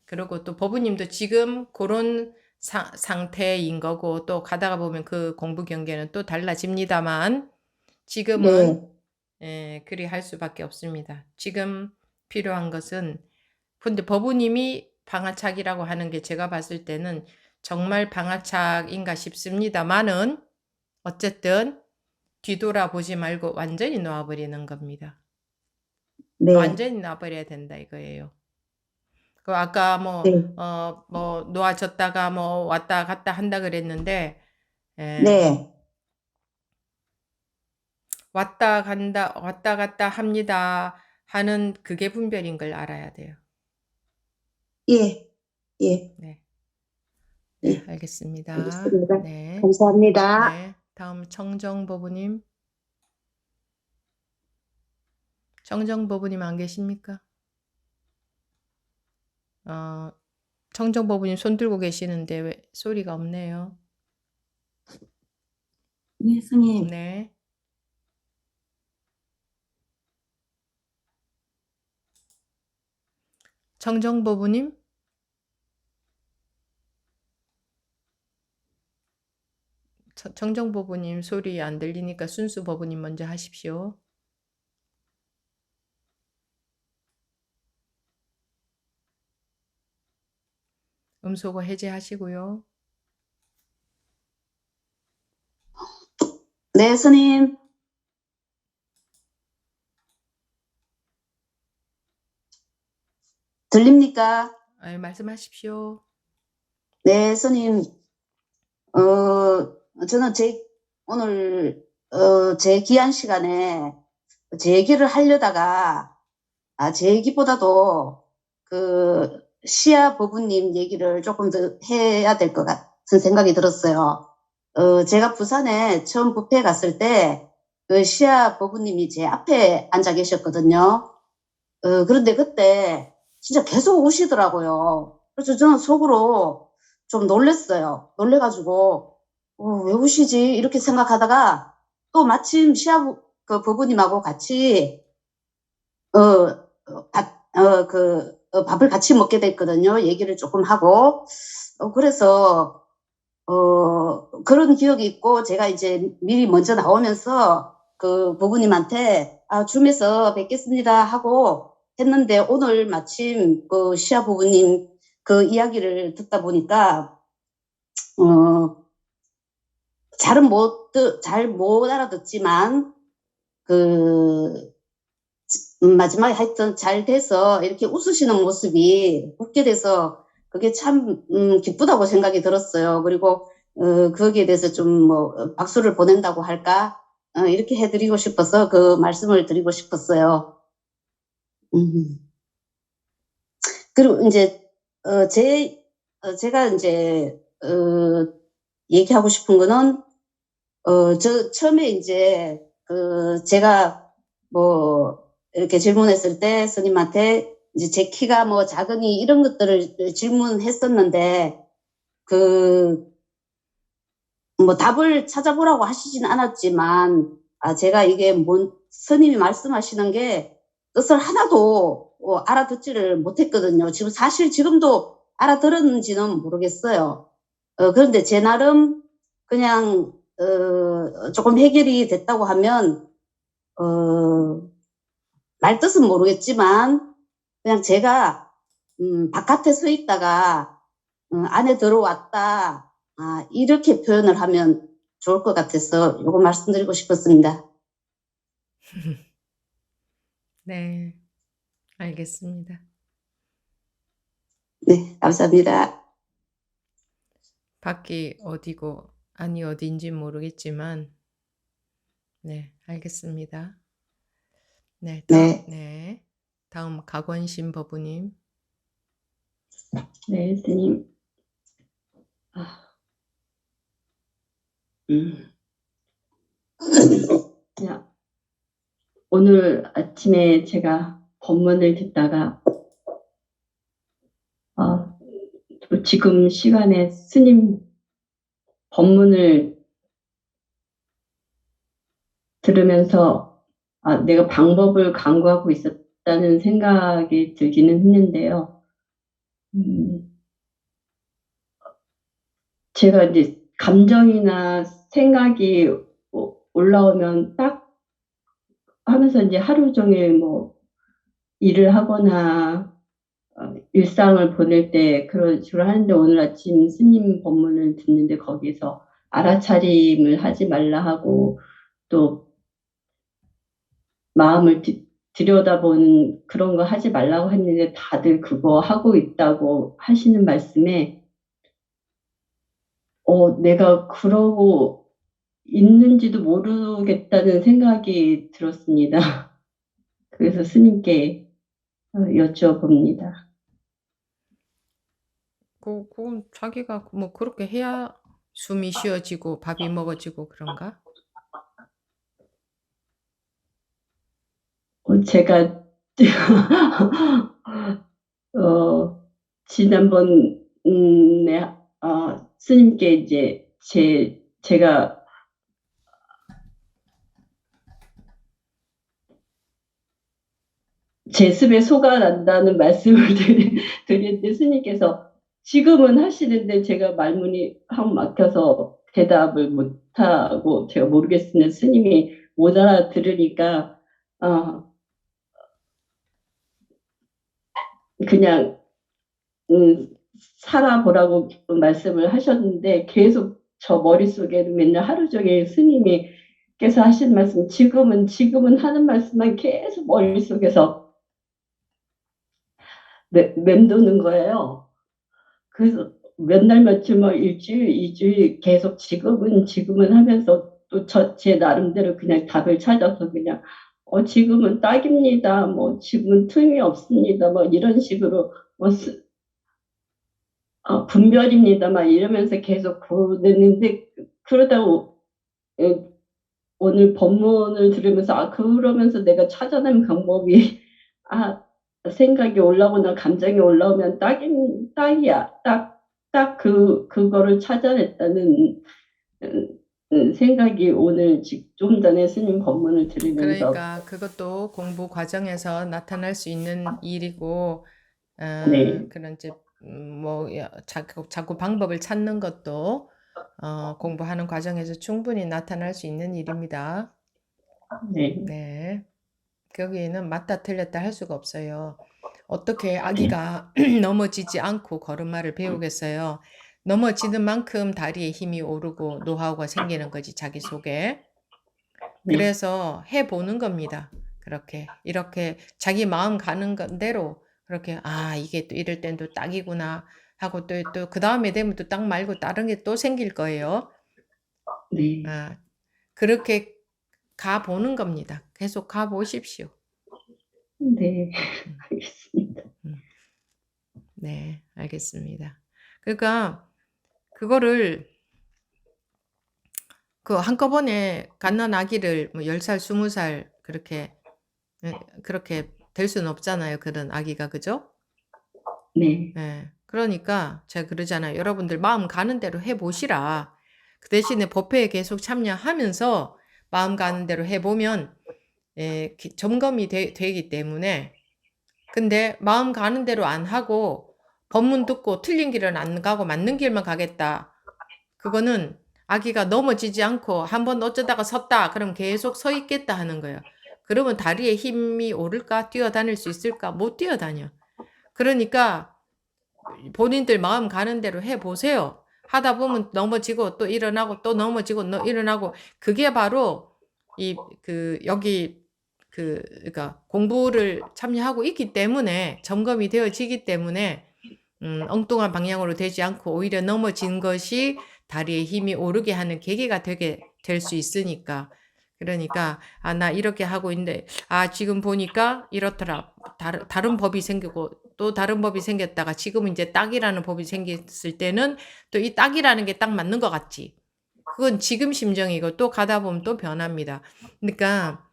[SPEAKER 2] 그리고 또 법우님도 지금 그런 상태인 거고 또 가다가 보면 그 공부 경계는 또 달라집니다만 지금은 그리 할 수밖에 없습니다. 지금 필요한 것은 근데 법우님이 방아착이라고 하는 게 제가 봤을 때는 정말 방아착인가 싶습니다만은 어쨌든 뒤돌아보지 말고 완전히 놓아버리는 겁니다.
[SPEAKER 4] 네,
[SPEAKER 2] 완전히 놔버려야 된다 이거예요. 그 아까
[SPEAKER 4] 네,
[SPEAKER 2] 뭐 놓아졌다가 뭐 왔다 갔다 한다 그랬는데
[SPEAKER 4] 네,
[SPEAKER 2] 왔다 갔다 합니다 하는 그게 분별인 걸 알아야 돼요.
[SPEAKER 4] 예, 예,
[SPEAKER 2] 네,
[SPEAKER 4] 예,
[SPEAKER 2] 알겠습니다.
[SPEAKER 4] 알겠습니다.
[SPEAKER 2] 네,
[SPEAKER 4] 감사합니다.
[SPEAKER 2] 네. 다음 청정보부님. 청정보부님 안 계십니까? 청정보부님 손 들고 계시는데 왜 소리가 없네요.
[SPEAKER 5] 네, 스님.
[SPEAKER 2] 네. 청정보부님? 청정보부님 소리 안 들리니까 순수보부님 먼저 하십시오. 음소거 해제하시고요.
[SPEAKER 5] 네, 스님. 들립니까?
[SPEAKER 2] 말씀하십시오.
[SPEAKER 5] 네, 스님. 저는 오늘, 제 귀한 시간에 제 얘기를 하려다가, 제 얘기보다도 시아 부부님 얘기를 조금 더 해야 될 것 같은 생각이 들었어요. 제가 부산에 처음 뷔페 갔을 때, 시아 부부님이 제 앞에 앉아 계셨거든요. 그런데 그때 진짜 계속 우시더라고요. 그래서 저는 속으로 좀 놀랬어요. 놀래가지고, 왜 우시지? 이렇게 생각하다가 또 마침 그 부부님하고 같이, 밥을 같이 먹게 됐거든요. 얘기를 조금 하고. 그래서, 그런 기억이 있고, 제가 이제 미리 먼저 나오면서 그 부부님한테, 줌에서 뵙겠습니다 하고 했는데, 오늘 마침 그 시아 부부님 그 이야기를 듣다 보니까, 잘 못 알아듣지만, 마지막에 하여튼 잘 돼서 이렇게 웃으시는 모습이 웃게 돼서 그게 참, 기쁘다고 생각이 들었어요. 그리고, 거기에 대해서 좀 박수를 보낸다고 할까? 이렇게 해드리고 싶어서 그 말씀을 드리고 싶었어요. 그리고 이제, 제가 이제, 얘기하고 싶은 거는, 처음에 이제, 제가 이렇게 질문했을 때 스님한테 이제 제 키가 작으니 이런 것들을 질문했었는데, 답을 찾아보라고 하시진 않았지만, 제가 이게 스님이 말씀하시는 게 뜻을 하나도 알아듣지를 못했거든요. 사실 지금도 알아들었는지는 모르겠어요. 그런데 제 나름 그냥, 조금 해결이 됐다고 하면, 말 뜻은 모르겠지만, 그냥 제가, 바깥에 서 있다가, 안에 들어왔다, 이렇게 표현을 하면 좋을 것 같아서 요거 말씀드리고 싶었습니다.
[SPEAKER 2] 네, 알겠습니다.
[SPEAKER 5] 네, 감사합니다.
[SPEAKER 2] 밖이 어디고 아니 어디인지 모르겠지만 네, 알겠습니다. 네,
[SPEAKER 5] 네.
[SPEAKER 2] 다음 박원신 법우님.
[SPEAKER 1] 네, 스님. 그냥 오늘 아침에 제가 법문을 듣다가 또 지금 시간에 스님 법문을 들으면서 내가 방법을 강구하고 있었다는 생각이 들기는 했는데요.
[SPEAKER 6] 제가 이제 감정이나 생각이 올라오면 딱 하면서 이제 하루 종일 뭐 일을 하거나 일상을 보낼 때 그런 식으로 하는데 오늘 아침 스님 법문을 듣는데 거기서 알아차림을 하지 말라 하고 또 마음을 들여다보는 그런 거 하지 말라고 했는데 다들 그거 하고 있다고 하시는 말씀에 내가 그러고 있는지도 모르겠다는 생각이 들었습니다. 그래서 스님께 여쭤봅니다.
[SPEAKER 2] 그건 자기가 뭐 그렇게 해야 숨이 쉬어지고 밥이 먹어지고 그런가?
[SPEAKER 6] 제가 지난번 스님께 이제 제가 제 습에 속아 난다는 말씀을 드렸는데 스님께서 지금은 하시는데 제가 말문이 확 막혀서 대답을 못하고 제가 모르겠으면 스님이 못 알아들으니까 그냥 살아보라고 말씀을 하셨는데 계속 저 머릿속에는 맨날 하루 종일 스님께서 하신 말씀 지금은 하는 말씀만 계속 머릿속에서 맴도는 거예요. 그래서 몇 날 며칠 뭐 일주일, 2주일 계속 지금은 하면서 또 제 나름대로 그냥 답을 찾아서 그냥 지금은 딱입니다. 뭐 지금은 틈이 없습니다. 뭐 이런 식으로 뭐 분별입니다. 막 이러면서 계속 보냈는데 그러다가 오늘 법문을 들으면서 그러면서 내가 찾아낸 방법이 생각이 올라오거나 감정이 올라오면 딱이야. 딱 그거를 찾아냈다는 생각이 오늘 좀 전에 스님 법문을 들으면서
[SPEAKER 2] 그러니까 그것도 공부 과정에서 나타날 수 있는 일이고
[SPEAKER 6] 네.
[SPEAKER 2] 그런 이제 뭐 자꾸 방법을 찾는 것도 공부하는 과정에서 충분히 나타날 수 있는 일입니다.
[SPEAKER 6] 네.
[SPEAKER 2] 네. 거기에는 맞다 틀렸다 할 수가 없어요. 어떻게 아기가 넘어지지 않고 걸음마를 배우겠어요? 넘어지는 만큼 다리에 힘이 오르고 노하우가 생기는 거지, 자기 속에.
[SPEAKER 6] 네.
[SPEAKER 2] 그래서 해보는 겁니다. 이렇게 자기 마음 가는 대로 그렇게 이게 또 이럴 땐 또 딱이구나 하고 또 그 다음에 되면 또 딱 말고 다른 게 또 생길 거예요.
[SPEAKER 6] 네.
[SPEAKER 2] 그렇게 가보는 겁니다. 계속 가보십시오.
[SPEAKER 6] 네. 알겠습니다.
[SPEAKER 2] 네, 알겠습니다. 그러니까 그거를 한꺼번에 갓난 아기를 뭐 10살, 20살 그렇게 될 수는 없잖아요. 그런 아기가, 그죠?
[SPEAKER 6] 네.
[SPEAKER 2] 그러니까 제가 그러잖아요. 여러분들 마음 가는 대로 해보시라. 그 대신에 법회에 계속 참여하면서 마음 가는 대로 해보면 점검이 되기 때문에. 근데 마음 가는 대로 안 하고 법문 듣고 틀린 길은 안 가고 맞는 길만 가겠다. 그거는 아기가 넘어지지 않고 한번 어쩌다가 섰다. 그럼 계속 서 있겠다 하는 거예요. 그러면 다리에 힘이 오를까? 뛰어다닐 수 있을까? 못 뛰어다녀. 그러니까 본인들 마음 가는 대로 해보세요. 하다 보면 넘어지고 또 일어나고 또 넘어지고 일어나고 그게 바로 그러니까 공부를 참여하고 있기 때문에 점검이 되어지기 때문에 엉뚱한 방향으로 되지 않고 오히려 넘어진 것이 다리에 힘이 오르게 하는 계기가 되게 될 수 있으니까. 그러니까 나 이렇게 하고 있는데 지금 보니까 이렇더라. 다른 법이 생기고 또 다른 법이 생겼다가 지금은 이제 딱이라는 법이 생겼을 때는 또 이 딱이라는 게 딱 맞는 것 같지. 그건 지금 심정이고 또 가다 보면 또 변합니다. 그러니까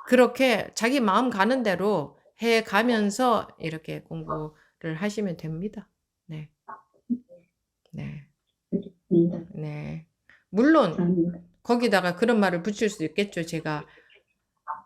[SPEAKER 2] 그렇게 자기 마음 가는 대로 해 가면서 이렇게 공부를 하시면 됩니다. 네. 네. 네. 물론
[SPEAKER 6] 감사합니다.
[SPEAKER 2] 거기다가 그런 말을 붙일 수 있겠죠. 제가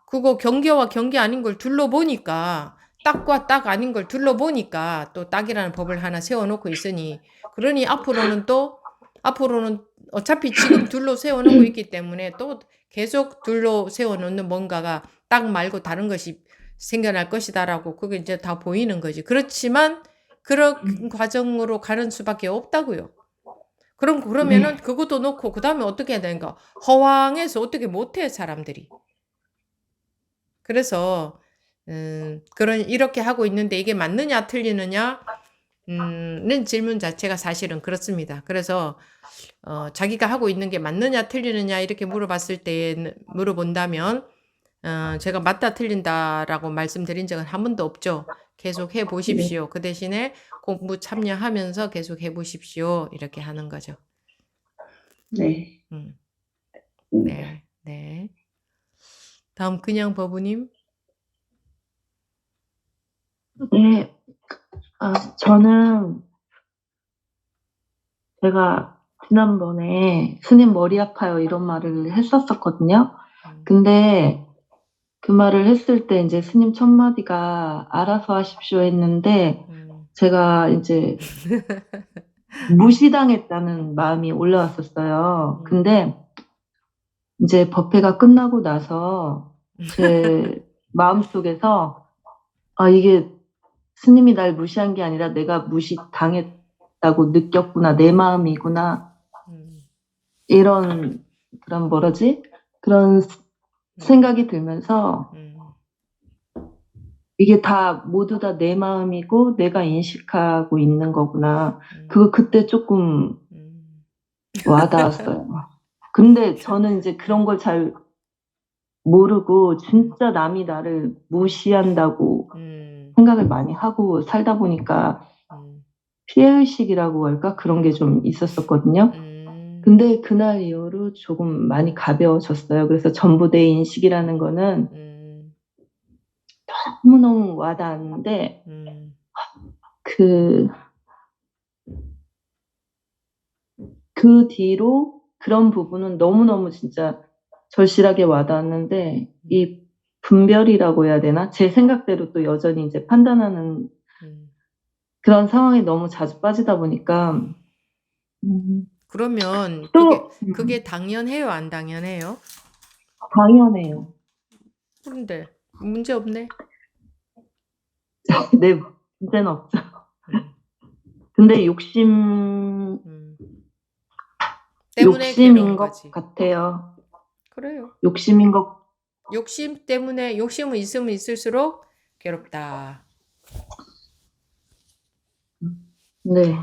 [SPEAKER 2] 그거 경계와 경계 아닌 걸 둘러보니까 딱과 딱 아닌 걸 둘러보니까 또 딱이라는 법을 하나 세워놓고 있으니 그러니 앞으로는 또 앞으로는 어차피 지금 둘로 세워놓고 있기 때문에 또 계속 둘로 세워놓는 뭔가가 딱 말고 다른 것이 생겨날 것이다라고 그게 이제 다 보이는 거지. 그렇지만 그런 과정으로 가는 수밖에 없다고요. 그러면은
[SPEAKER 6] 네.
[SPEAKER 2] 그것도 놓고 그 다음에 어떻게 해야 되는가? 허황해서 어떻게 못해 사람들이. 그래서 이렇게 하고 있는데 이게 맞느냐 틀리느냐 는 질문 자체가 사실은 그렇습니다. 그래서 자기가 하고 있는 게 맞느냐 틀리느냐 이렇게 물어본다면 제가 맞다 틀린다라고 말씀드린 적은 한 번도 없죠. 계속 해 보십시오. 그 대신에 공부 참여하면서 계속 해 보십시오. 이렇게 하는 거죠.
[SPEAKER 6] 네.
[SPEAKER 2] 네. 네. 다음 그냥 버부님.
[SPEAKER 7] 네. 저는 제가 지난번에 스님 머리 아파요 이런 말을 했었었거든요. 근데 그 말을 했을 때 이제 스님 첫 마디가 알아서 하십시오 했는데 제가 이제 무시당했다는 마음이 올라왔었어요. 근데 이제 법회가 끝나고 나서 제 마음속에서 이게 스님이 날 무시한 게 아니라 내가 무시당했다고 느꼈구나. 내 마음이구나. 이런 그런 그런 생각이 들면서 이게 다 모두 다 내 마음이고 내가 인식하고 있는 거구나. 그때 조금 와닿았어요. 근데 저는 이제 그런 걸 잘 모르고 진짜 남이 나를 무시한다고 생각을 많이 하고 살다 보니까 피해의식이라고 할까? 그런 게 좀 있었었거든요. 근데 그날 이후로 조금 많이 가벼워졌어요. 그래서 전부 내 인식이라는 거는 너무너무 와닿았는데 그 뒤로 그런 부분은 너무너무 진짜 절실하게 와닿았는데 이 분별이라고 해야 되나? 제 생각대로 또 여전히 이제 판단하는 그런 상황에 너무 자주 빠지다 보니까
[SPEAKER 2] 그러면
[SPEAKER 7] 또
[SPEAKER 2] 그게 당연해요, 안 당연해요?
[SPEAKER 7] 당연해요.
[SPEAKER 2] 그런데 문제 없네.
[SPEAKER 7] 네, 문제는 없죠. 근데 욕심인
[SPEAKER 2] 때문에 괴로운
[SPEAKER 7] 것
[SPEAKER 2] 거지.
[SPEAKER 7] 같아요.
[SPEAKER 2] 그래요.
[SPEAKER 7] 욕심인 것.
[SPEAKER 2] 욕심 때문에 욕심은 있으면 있을수록 괴롭다.
[SPEAKER 7] 네.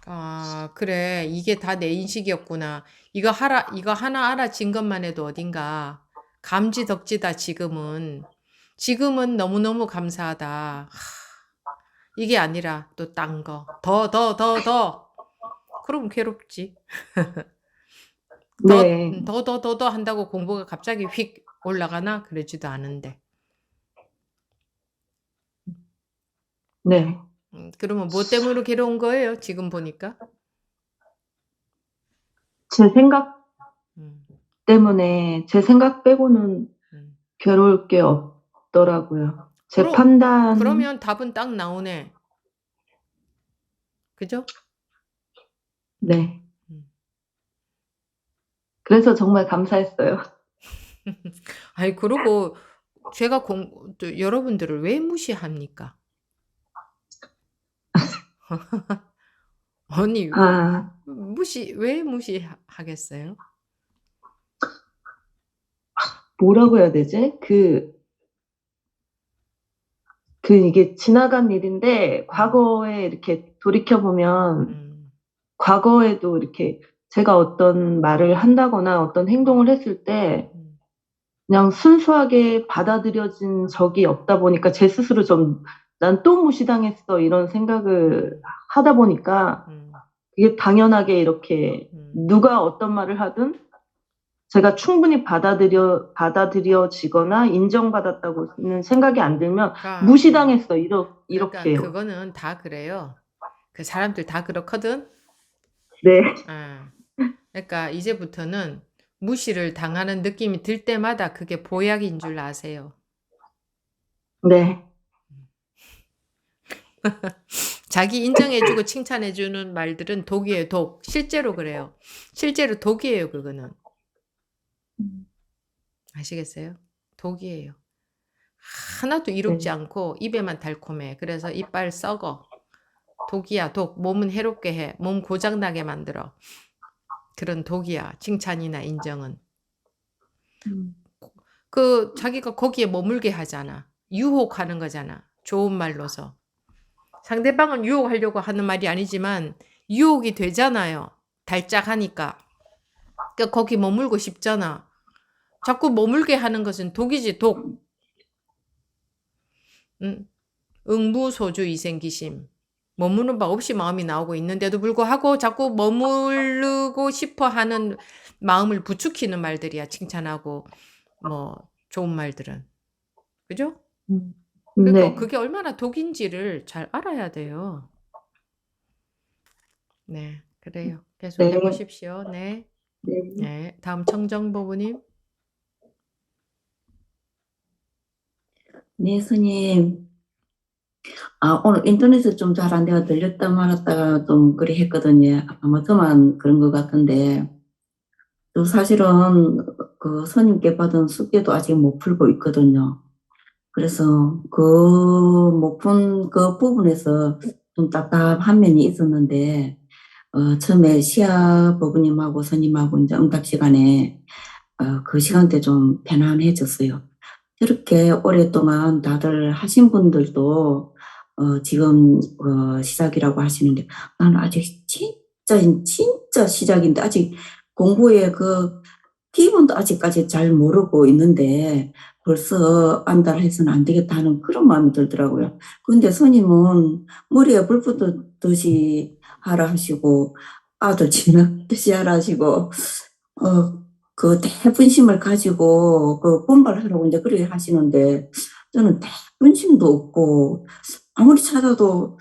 [SPEAKER 2] 아, 그래. 이게 다 내 인식이었구나. 이거 하나 알아진 것만 해도 어딘가 감지덕지다, 지금은. 지금은 너무너무 감사하다. 하, 이게 아니라 또 딴 거. 더. 그럼 괴롭지.
[SPEAKER 7] 네.
[SPEAKER 2] 더 한다고 공부가 갑자기 휙 올라가나? 그러지도 않은데.
[SPEAKER 7] 네.
[SPEAKER 2] 그러면 뭐 때문에 괴로운 거예요? 지금 보니까?
[SPEAKER 7] 제 생각 때문에 제 생각 빼고는 괴로울 게 없더라고요. 제 판단.
[SPEAKER 2] 그러면 답은 딱 나오네. 그죠?
[SPEAKER 7] 네. 그래서 정말 감사했어요.
[SPEAKER 2] 아니, 그러고 제가 또 여러분들을 왜 무시합니까? 아니, 왜 무시하겠어요?
[SPEAKER 7] 뭐라고 해야 되지? 이게 지나간 일인데, 과거에 이렇게 돌이켜보면, 과거에도 이렇게 제가 어떤 말을 한다거나 어떤 행동을 했을 때, 그냥 순수하게 받아들여진 적이 없다 보니까 제 스스로 난 또 무시당했어, 이런 생각을 하다 보니까, 이게 당연하게 이렇게 누가 어떤 말을 하든 제가 충분히 받아들여지거나 인정받았다고는 생각이 안 들면 무시당했어, 이렇게.
[SPEAKER 2] 그러니까 그거는 다 그래요. 그 사람들 다 그렇거든.
[SPEAKER 7] 네.
[SPEAKER 2] 그러니까 이제부터는 무시를 당하는 느낌이 들 때마다 그게 보약인 줄 아세요.
[SPEAKER 7] 네.
[SPEAKER 2] 자기 인정해주고 칭찬해주는 말들은 독이에요, 독. 실제로 그래요. 실제로 독이에요, 그거는. 아시겠어요? 독이에요. 하나도 이롭지
[SPEAKER 7] 네.
[SPEAKER 2] 않고 입에만 달콤해. 그래서 이빨 썩어. 독이야, 독. 몸은 해롭게 해. 몸 고장나게 만들어. 그런 독이야. 칭찬이나 인정은. 자기가 거기에 머물게 하잖아. 유혹하는 거잖아. 좋은 말로서. 상대방은 유혹하려고 하는 말이 아니지만 유혹이 되잖아요. 달짝하니까. 그러니까 거기 머물고 싶잖아. 자꾸 머물게 하는 것은 독이지, 독. 응부소주 이생기심. 머무는 바 없이 마음이 나오고 있는데도 불구하고 자꾸 머무르고 싶어 하는 마음을 부추기는 말들이야. 칭찬하고 뭐 좋은 말들은. 그죠? 그러니까
[SPEAKER 7] 네.
[SPEAKER 2] 그게 얼마나 독인지를 잘 알아야 돼요. 네, 그래요. 계속
[SPEAKER 7] 네.
[SPEAKER 2] 해보십시오. 네.
[SPEAKER 7] 네.
[SPEAKER 2] 네. 다음 청정보부님.
[SPEAKER 8] 네, 스님. 오늘 인터넷에 좀 잘 안 돼가 들렸다 말았다가 좀 그리 했거든요. 아마 저만 그런 것 같은데, 저 사실은 그 스님께 받은 숙제도 아직 못 풀고 있거든요. 그래서 그 못 푼 그 부분에서 좀 답답한 면이 있었는데, 처음에 시아 부부님하고 스님하고 이제 응답 시간에, 그 시간 때 좀 편안해졌어요. 저렇게 오랫동안 다들 하신 분들도 지금 시작이라고 하시는데 나는 아직 진짜 시작인데 아직 공부의 그 기본도 아직까지 잘 모르고 있는데 벌써 안달 해서는 안 되겠다 하는 그런 마음이 들더라고요. 근데 스님은 머리에 불 붙듯이 하라 하시고 아들 지나듯이 하라 하시고 그 대분심을 가지고 그 분발하라고 이제 그렇게 하시는데 저는 대분심도 없고 아무리 찾아도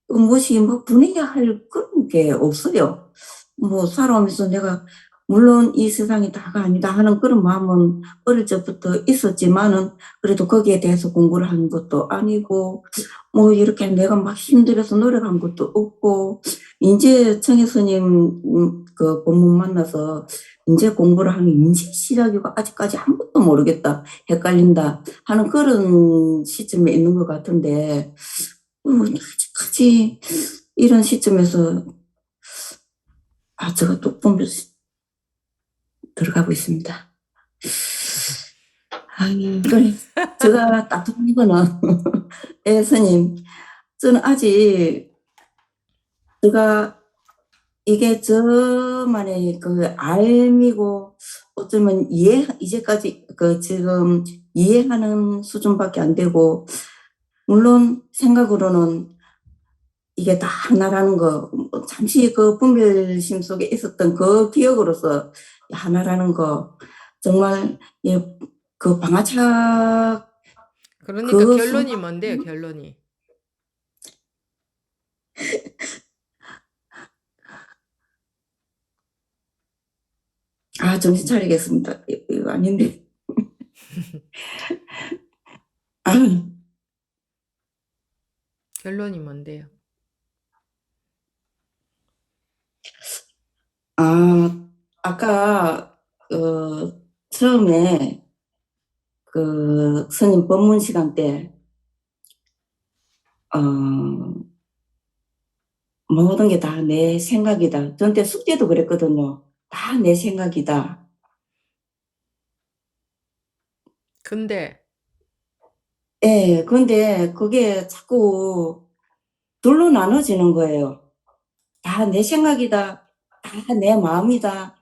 [SPEAKER 8] 무엇이 뭐 분해야 할 그런 게 없어요. 뭐 살아오면서 내가 물론 이 세상이 다가 아니다 하는 그런 마음은 어릴 적부터 있었지만은 그래도 거기에 대해서 공부를 하는 것도 아니고 뭐 이렇게 내가 막 힘들어서 노력한 것도 없고 이제 청해 스님 그 본문 만나서 이제 공부를 하는 인제 시작이고 아직까지 아무것도 모르겠다 헷갈린다 하는 그런 시점에 있는 것 같은데 아직까지 이런 시점에서 제가 또 보면 들어가고 있습니다. 그래, 제가 따뜻한 거는 예, 스님, 저는 아직 제가 이게 저만의 그 알미고 어쩌면 이제까지 그 지금 이해하는 수준밖에 안 되고 물론 생각으로는 이게 다 하나라는 거 잠시 그 분별심 속에 있었던 그 기억으로서 하나라는 거 정말 그 방아착
[SPEAKER 2] 그러니까
[SPEAKER 8] 그
[SPEAKER 2] 결론이 뭔데요, 결론이?
[SPEAKER 8] 정신 차리겠습니다. 이거 아닌데.
[SPEAKER 2] 결론이 뭔데요?
[SPEAKER 8] 아까 처음에 그 스님 법문 시간 때 모든 게 다 내 생각이다. 전때 숙제도 그랬거든요. 다 내 생각이다.
[SPEAKER 2] 근데
[SPEAKER 8] 예, 근데 그게 자꾸 둘로 나눠지는 거예요. 다 내 생각이다. 다 내 마음이다.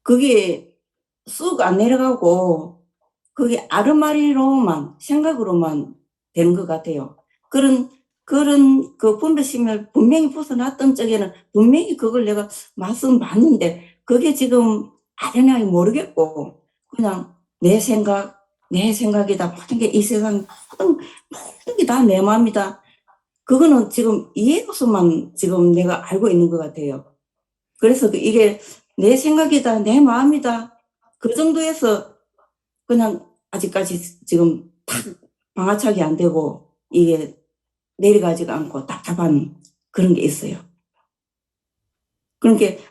[SPEAKER 8] 그게 쑥 안 내려가고 그게 아르마리로만 생각으로만 되는 것 같아요. 그런 그 분별심을 분명히 벗어났던 적에는 분명히 그걸 내가 말씀 봤는데 그게 지금 아련하게 모르겠고 그냥 내 생각이다. 모든 게 이 세상 모든 게 다 내 마음이다. 그거는 지금 이해로서만 지금 내가 알고 있는 것 같아요. 그래서 이게 내 생각이다, 내 마음이다. 그 정도에서 그냥 아직까지 지금 딱 방아착이 안 되고 이게 내려가지가 않고 답답한 그런 게 있어요. 그러니까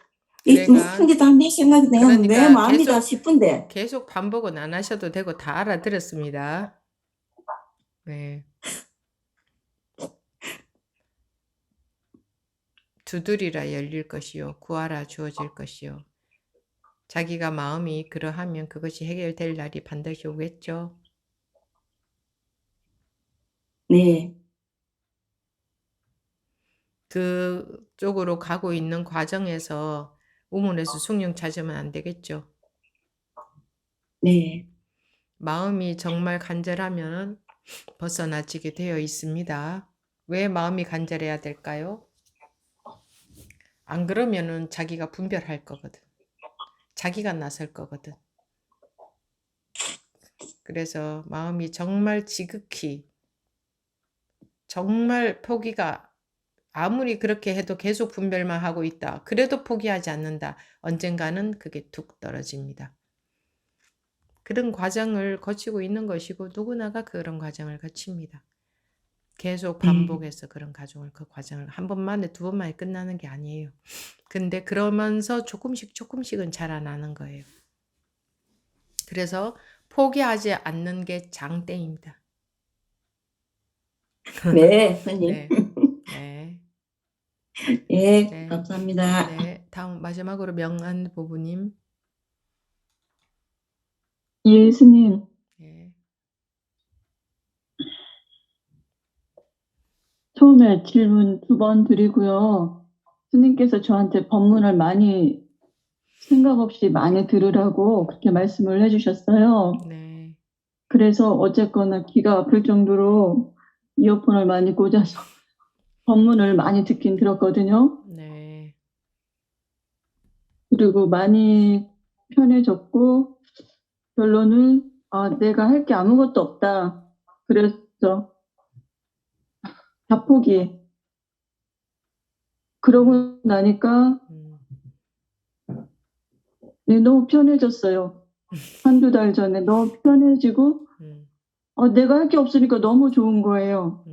[SPEAKER 8] 한 게 다 내 생각이 내가 내
[SPEAKER 2] 그러니까
[SPEAKER 8] 마음이다 싶은데
[SPEAKER 2] 계속 반복은 안 하셔도 되고 다 알아들었습니다. 네. 두드리라 열릴 것이요 구하라 주어질 것이요. 자기가 마음이 그러하면 그것이 해결될 날이 반드시 오겠죠.
[SPEAKER 8] 네.
[SPEAKER 2] 그쪽으로 가고 있는 과정에서 우문에서 숭령 찾으면 안 되겠죠.
[SPEAKER 8] 네.
[SPEAKER 2] 마음이 정말 간절하면 벗어나지게 되어 있습니다. 왜 마음이 간절해야 될까요? 안 그러면은 자기가 분별할 거거든. 자기가 나설 거거든. 그래서 마음이 정말 지극히 정말 포기가 아무리 그렇게 해도 계속 분별만 하고 있다. 그래도 포기하지 않는다. 언젠가는 그게 툭 떨어집니다. 그런 과정을 거치고 있는 것이고 누구나가 그런 과정을 거칩니다. 계속 반복해서 그런 그 과정을 한 번만에 두 번만에 끝나는 게 아니에요. 근데 그러면서 조금씩은 자라나는 거예요. 그래서 포기하지 않는 게 장땡입니다.
[SPEAKER 8] 네, 선생님.
[SPEAKER 2] 네. 네.
[SPEAKER 8] 예,
[SPEAKER 2] 네.
[SPEAKER 8] 감사합니다.
[SPEAKER 2] 네. 다음 마지막으로 명한 부부님.
[SPEAKER 6] 예, 스님.
[SPEAKER 2] 네.
[SPEAKER 6] 처음에 질문 2번 드리고요. 스님께서 저한테 법문을 많이 생각 없이 많이 들으라고 그렇게 말씀을 해주셨어요.
[SPEAKER 2] 네.
[SPEAKER 6] 그래서 어쨌거나 귀가 아플 정도로 이어폰을 많이 꽂아서 법문을 많이 듣긴 들었거든요.
[SPEAKER 2] 네.
[SPEAKER 6] 그리고 많이 편해졌고 결론은 내가 할 게 아무것도 없다. 그래서 다 포기. 그러고 나니까 너무 편해졌어요. 한두 달 전에 너무 편해지고 내가 할 게 없으니까 너무 좋은 거예요.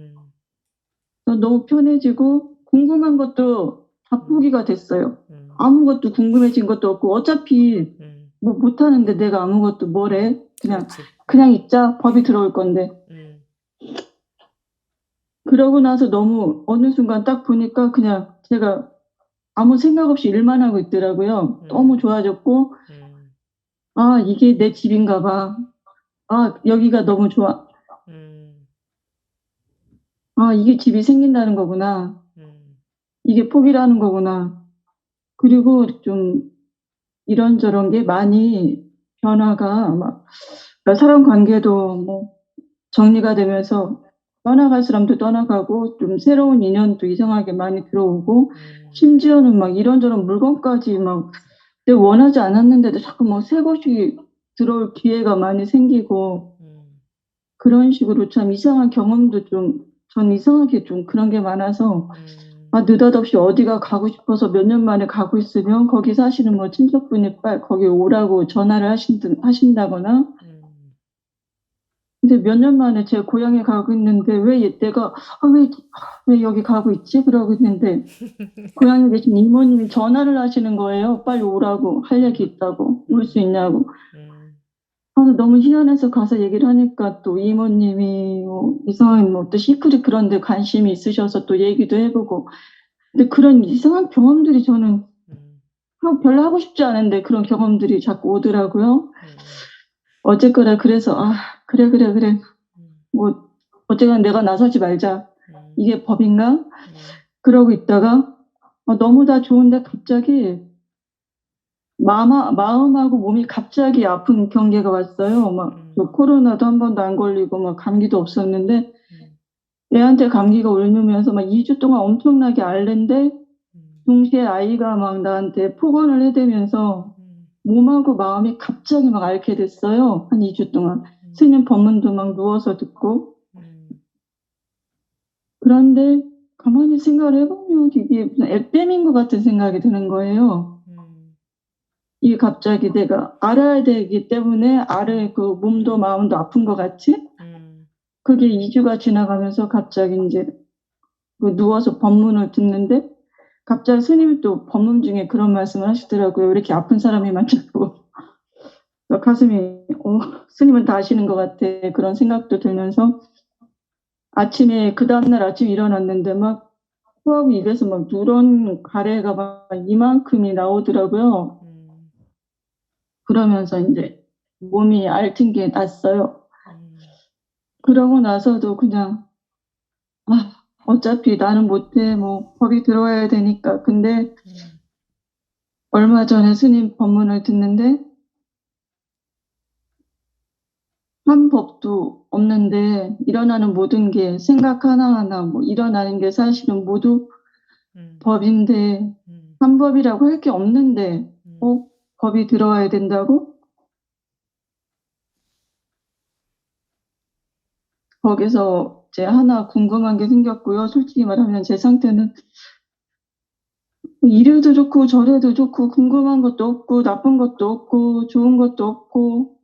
[SPEAKER 6] 너무 편해지고 궁금한 것도 다 포기가 됐어요. 아무것도 궁금해진 것도 없고 어차피 뭐 못하는데 내가 아무것도 뭐래? 그냥 있자. 법이 들어올 건데. 그러고 나서 너무 어느 순간 딱 보니까 그냥 제가 아무 생각 없이 일만 하고 있더라고요. 너무 좋아졌고 이게 내 집인가 봐. 여기가 너무 좋아. 이게 집이 생긴다는 거구나. 이게 포기라는 거구나. 그리고 좀 이런저런 게 많이 변화가 그러니까 사람 관계도 뭐 정리가 되면서 떠나갈 사람도 떠나가고 좀 새로운 인연도 이상하게 많이 들어오고 심지어는 막 이런저런 물건까지 막 내가 원하지 않았는데도 자꾸 뭐 새 것이 들어올 기회가 많이 생기고 그런 식으로 참 이상한 경험도 전 이상하게 좀 그런 게 많아서 느닷없이 어디가 가고 싶어서 몇 년 만에 가고 있으면 거기 사시는 뭐 친척분이 거기 오라고 전화를 하신다거나 근데 몇 년 만에 제 고향에 가고 있는데 왜 내가 왜 여기 가고 있지? 그러고 있는데 고향에 계신 이모님이 전화를 하시는 거예요. 빨리 오라고 할 얘기 있다고 올 수 있냐고. 너무 희한해서 가서 얘기를 하니까 또 이모님이 이상한 또 시크릿 그런 데 관심이 있으셔서 또 얘기도 해보고 근데 그런 이상한 경험들이 저는 별로 하고 싶지 않은데 그런 경험들이 자꾸 오더라고요. 어쨌거나 그래서 그래 뭐 어쨌거나 내가 나서지 말자. 이게 법인가? 그러고 있다가 너무 다 좋은데 갑자기 마음하고 몸이 갑자기 아픈 경계가 왔어요. 코로나도 한 번도 안 걸리고 감기도 없었는데 애한테 감기가 옮으면서 2주 동안 엄청나게 앓는데 동시에 아이가 나한테 폭언을 해대면서 몸하고 마음이 갑자기 앓게 됐어요. 한 2주 동안. 스님 법문도 누워서 듣고. 그런데 가만히 생각을 해보면 이게 무슨 액땜인 것 같은 생각이 드는 거예요. 이게 갑자기 내가 알아야 되기 때문에 그 몸도 마음도 아픈 것 같이 그게 2주가 지나가면서 갑자기 이제
[SPEAKER 9] 누워서 법문을 듣는데 갑자기 스님이 또 법문 중에 그런 말씀을 하시더라고요. 왜 이렇게 아픈 사람이 많냐고. 가슴이 스님은 다 아시는 것 같아. 그런 생각도 들면서 아침에 그 다음날 아침 일어났는데 막 코하고 입에서 막 누런 가래가 막 이만큼이 나오더라고요. 그러면서 이제 몸이 앓은 게 났어요. 그러고 나서도 그냥 어차피 나는 못해. 뭐 법이 들어와야 되니까. 근데 얼마 전에 스님 법문을 듣는데 한 법도 없는데 일어나는 모든 게 생각 하나하나 뭐 일어나는 게 사실은 모두 법인데 한 법이라고 할 게 없는데 법이 들어와야 된다고? 거기서 이제 하나 궁금한 게 생겼고요. 솔직히 말하면 제 상태는 이래도 좋고 저래도 좋고 궁금한 것도 없고 나쁜 것도 없고 좋은 것도 없고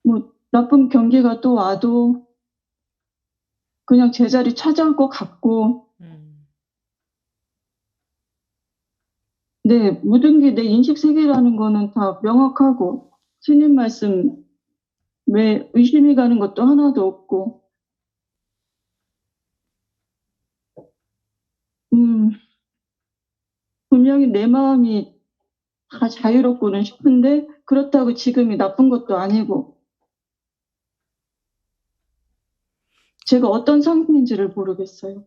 [SPEAKER 9] 뭐 나쁜 경기가 또 와도 그냥 제자리 찾아올 것 같고 네, 모든 게 내 인식 세계라는 거는 다 명확하고 스님 말씀 왜 의심이 가는 것도 하나도 없고 분명히 내 마음이 다 자유롭고는 싶은데 그렇다고 지금이 나쁜 것도 아니고 제가 어떤 상태인지를 모르겠어요.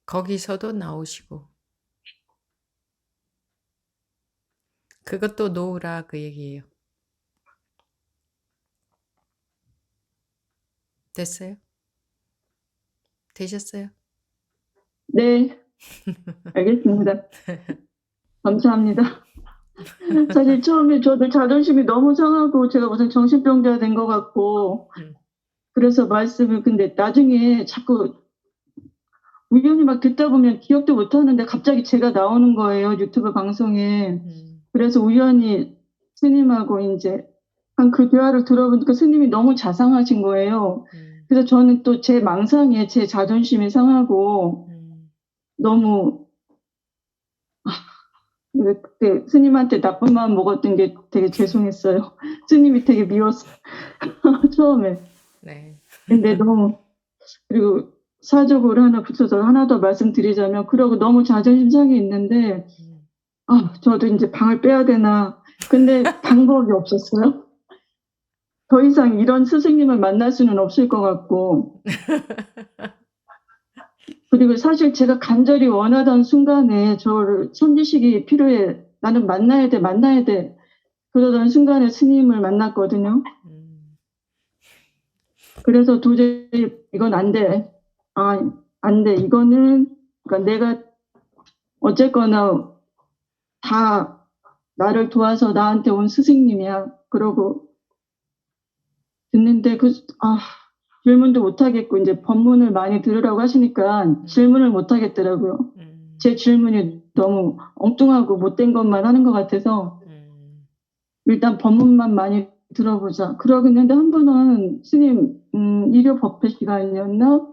[SPEAKER 2] 거기서도 나오시고 그것도 놓으라 그 얘기예요. 됐어요? 되셨어요?
[SPEAKER 9] 네, 알겠습니다. 감사합니다. 사실 처음에 저도 자존심이 너무 상하고 제가 무슨 정신병자 된 것 같고 그래서 말씀을 근데 나중에 자꾸 우연히 막 듣다 보면 기억도 못 하는데 갑자기 제가 나오는 거예요. 유튜브 방송에. 그래서 우연히 스님하고 이제 한 그 대화를 들어보니까 스님이 너무 자상하신 거예요. 그래서 저는 또 제 망상에 제 자존심이 상하고 너무 그때 스님한테 나쁜 마음 먹었던 게 되게 죄송했어요. 스님이 되게 미웠어요. 처음에.
[SPEAKER 2] 네.
[SPEAKER 9] 근데 너무 그리고 사적으로 하나 붙여서 하나 더 말씀드리자면 그러고 너무 자존심 상해 있는데 저도 이제 방을 빼야 되나. 근데 방법이 없었어요. 더 이상 이런 스승님을 만날 수는 없을 것 같고 그리고 사실 제가 간절히 원하던 순간에 저를 선지식이 필요해. 나는 만나야 돼. 그러던 순간에 스님을 만났거든요. 그래서 도저히 이건 안 돼. 안 돼. 이거는 그러니까 내가 어쨌거나 다 나를 도와서 나한테 온 스승님이야. 그러고 듣는데 질문도 못 하겠고 이제 법문을 많이 들으라고 하시니까 질문을 못 하겠더라고요. 제 질문이 너무 엉뚱하고 못된 것만 하는 것 같아서 일단 법문만 많이 들어보자. 그러고 있는데 한 번은 스님 일요 법회 시간이었나?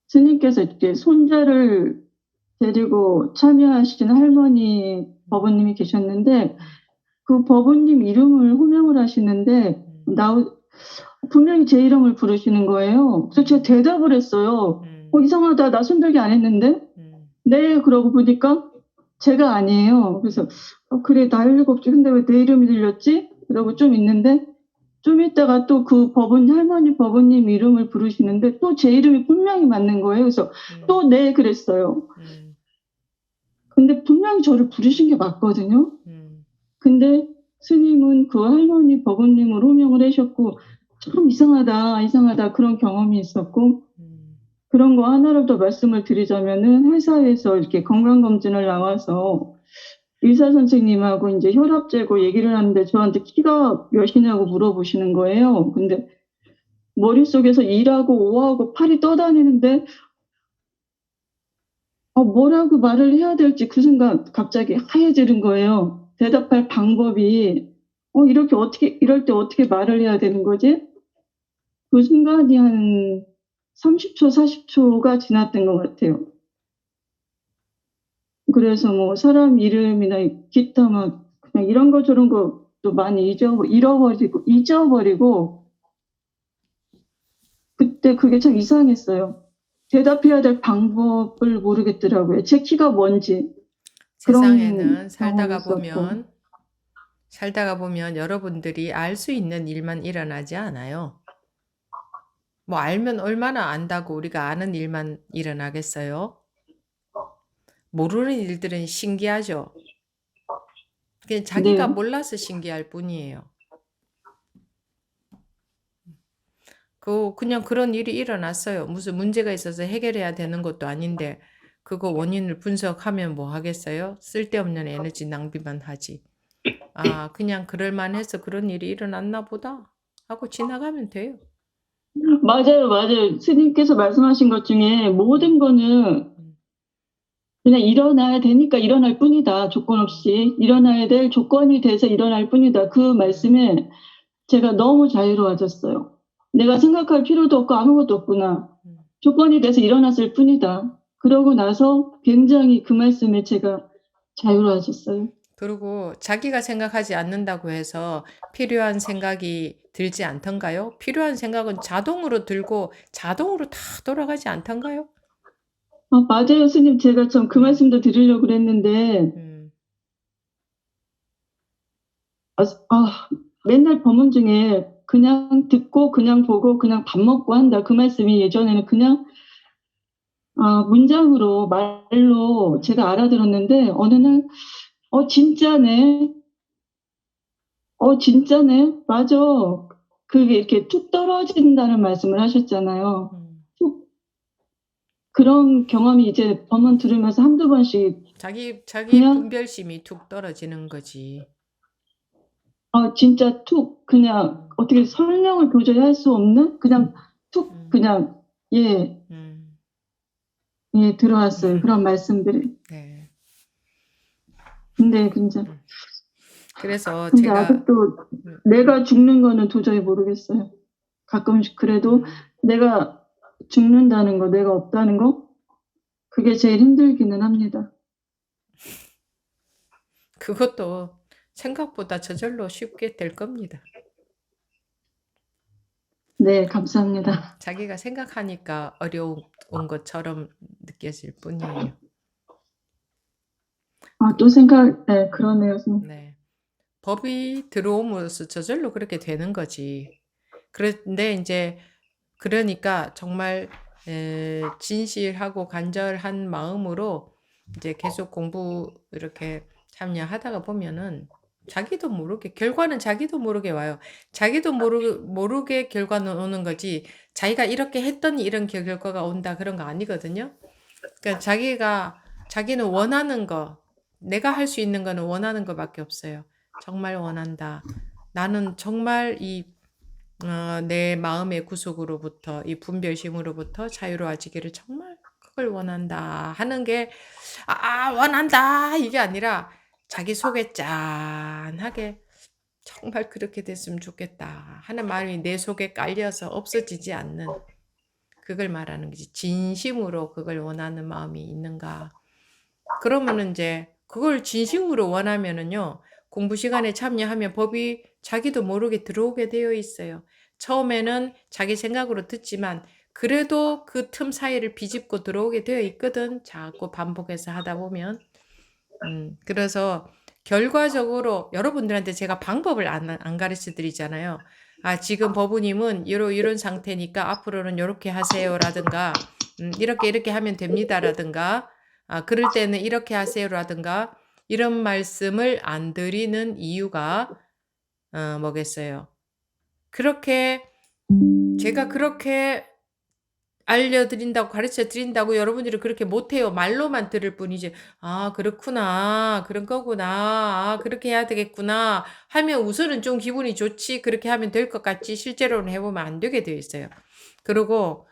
[SPEAKER 9] 스님께서 이렇게 손자를 데리고 참여하시는 할머니 법원님이 계셨는데 그 법원님 이름을 호명을 하시는데 분명히 제 이름을 부르시는 거예요. 그래서 제가 대답을 했어요. 이상하다. 나 손들기 안 했는데? 네, 그러고 보니까 제가 아니에요. 그래서 그래, 나일 리가 없지. 근데 왜 내 이름이 들렸지? 그러고 좀 있는데 좀 있다가 또 그 할머니 법원님 이름을 부르시는데 또 제 이름이 분명히 맞는 거예요. 그래서 또 네, 그랬어요. 근데 분명히 저를 부르신 게 맞거든요. 근데 스님은 그 할머니 법원님을 호명을 하셨고 참 이상하다 그런 경험이 있었고 그런 거 하나를 더 말씀을 드리자면은 회사에서 이렇게 건강검진을 나와서 의사 선생님하고 이제 혈압 재고 얘기를 하는데 저한테 키가 몇이냐고 물어보시는 거예요. 근데 머릿속에서 2하고 5하고 8이 떠다니는데 뭐라고 말을 해야 될지 그 순간 갑자기 하얘지는 거예요. 대답할 방법이 이럴 때 어떻게 말을 해야 되는 거지? 그 순간이 한 30초, 40초가 지났던 것 같아요. 그래서 뭐 사람 이름이나 기타 막 그냥 이런 거 저런 것도 많이 잊어버리고 그때 그게 참 이상했어요. 대답해야 될 방법을 모르겠더라고요. 제 키가 뭔지.
[SPEAKER 2] 세상에는
[SPEAKER 9] 경험이
[SPEAKER 2] 살다가 보면 여러분들이 알 수 있는 일만 일어나지 않아요. 뭐 알면 얼마나 안다고 우리가 아는 일만 일어나겠어요? 모르는 일들은 신기하죠. 그냥 자기가
[SPEAKER 9] 네.
[SPEAKER 2] 몰라서 신기할 뿐이에요. 그냥 그런 일이 일어났어요. 무슨 문제가 있어서 해결해야 되는 것도 아닌데 그거 원인을 분석하면 뭐 하겠어요? 쓸데없는 에너지 낭비만 하지. 그냥 그럴만해서 그런 일이 일어났나 보다 하고 지나가면 돼요.
[SPEAKER 9] 맞아요. 스님께서 말씀하신 것 중에 모든 거는 그냥 일어나야 되니까 일어날 뿐이다. 조건 없이 일어나야 될 조건이 돼서 일어날 뿐이다. 그 말씀에 제가 너무 자유로워졌어요. 내가 생각할 필요도 없고 아무것도 없구나. 조건이 돼서 일어났을 뿐이다. 그러고 나서 굉장히 그 말씀에 제가 자유로워졌어요.
[SPEAKER 2] 그리고 자기가 생각하지 않는다고 해서 필요한 생각이 들지 않던가요? 필요한 생각은 자동으로 들고 자동으로 다 돌아가지 않던가요?
[SPEAKER 9] 맞아요, 스님. 제가 참 그 말씀도 드리려고 그랬는데, 맨날 법문 중에 그냥 듣고, 그냥 보고, 그냥 밥 먹고 한다. 그 말씀이 예전에는 그냥, 문장으로, 말로 제가 알아들었는데, 어느 날, 진짜네. 진짜네. 맞아. 그게 이렇게 툭 떨어진다는 말씀을 하셨잖아요. 그런 경험이 이제 법문 들으면서 한두 번씩
[SPEAKER 2] 자기
[SPEAKER 9] 그냥
[SPEAKER 2] 분별심이 툭 떨어지는 거지.
[SPEAKER 9] 진짜 툭 그냥 어떻게 설명을 도저히 할 수 없는 그냥 툭 그냥 예 들어왔어요. 그런 말씀들이.
[SPEAKER 2] 네.
[SPEAKER 9] 근데 진짜
[SPEAKER 2] 그래서
[SPEAKER 9] 근데
[SPEAKER 2] 제가
[SPEAKER 9] 아직도 내가 죽는 거는 도저히 모르겠어요. 가끔씩 그래도 내가 죽는다는 거, 내가 없다는 거 그게 제일 힘들기는 합니다.
[SPEAKER 2] 그것도 생각보다 저절로 쉽게 될 겁니다.
[SPEAKER 9] 네, 감사합니다.
[SPEAKER 2] 자기가 생각하니까 어려운 것처럼 느껴질 뿐이에요.
[SPEAKER 9] 또 네, 그러네요.
[SPEAKER 2] 네. 법이 들어옴으로써 저절로 그렇게 되는 거지. 그런데 이제 그러니까 정말 진실하고 간절한 마음으로 이제 계속 공부 이렇게 참여하다가 보면은 자기도 모르게 결과는 자기도 모르게 와요. 자기도 모르게 결과는 오는 거지. 자기가 이렇게 했더니 이런 결과가 온다 그런 거 아니거든요. 그러니까 자기는 원하는 거, 내가 할 수 있는 거는 원하는 거밖에 없어요. 정말 원한다. 나는 정말 내 마음의 구속으로부터 이 분별심으로부터 자유로워지기를 정말 그걸 원한다 하는 게 원한다 이게 아니라 자기 속에 짠하게 정말 그렇게 됐으면 좋겠다 하는 마음이 내 속에 깔려서 없어지지 않는 그걸 말하는 거지. 진심으로 그걸 원하는 마음이 있는가. 그러면은 이제 그걸 진심으로 원하면은요. 공부 시간에 참여하면 법이 자기도 모르게 들어오게 되어 있어요. 처음에는 자기 생각으로 듣지만 그래도 그 틈 사이를 비집고 들어오게 되어 있거든. 자꾸 반복해서 하다 보면. 그래서 결과적으로 여러분들한테 제가 방법을 안 가르쳐 드리잖아요. 지금 법우님은 이런 상태니까 앞으로는 이렇게 하세요라든가 이렇게 하면 됩니다라든가 그럴 때는 이렇게 하세요라든가 이런 말씀을 안 드리는 이유가 뭐겠어요? 제가 그렇게 알려드린다고 가르쳐 드린다고 여러분들이 그렇게 못해요. 말로만 들을 뿐이지. 그렇구나. 그런 거구나. 그렇게 해야 되겠구나. 하면 우선은 좀 기분이 좋지. 그렇게 하면 될 것 같지. 실제로는 해보면 안 되게 되어 있어요. 그리고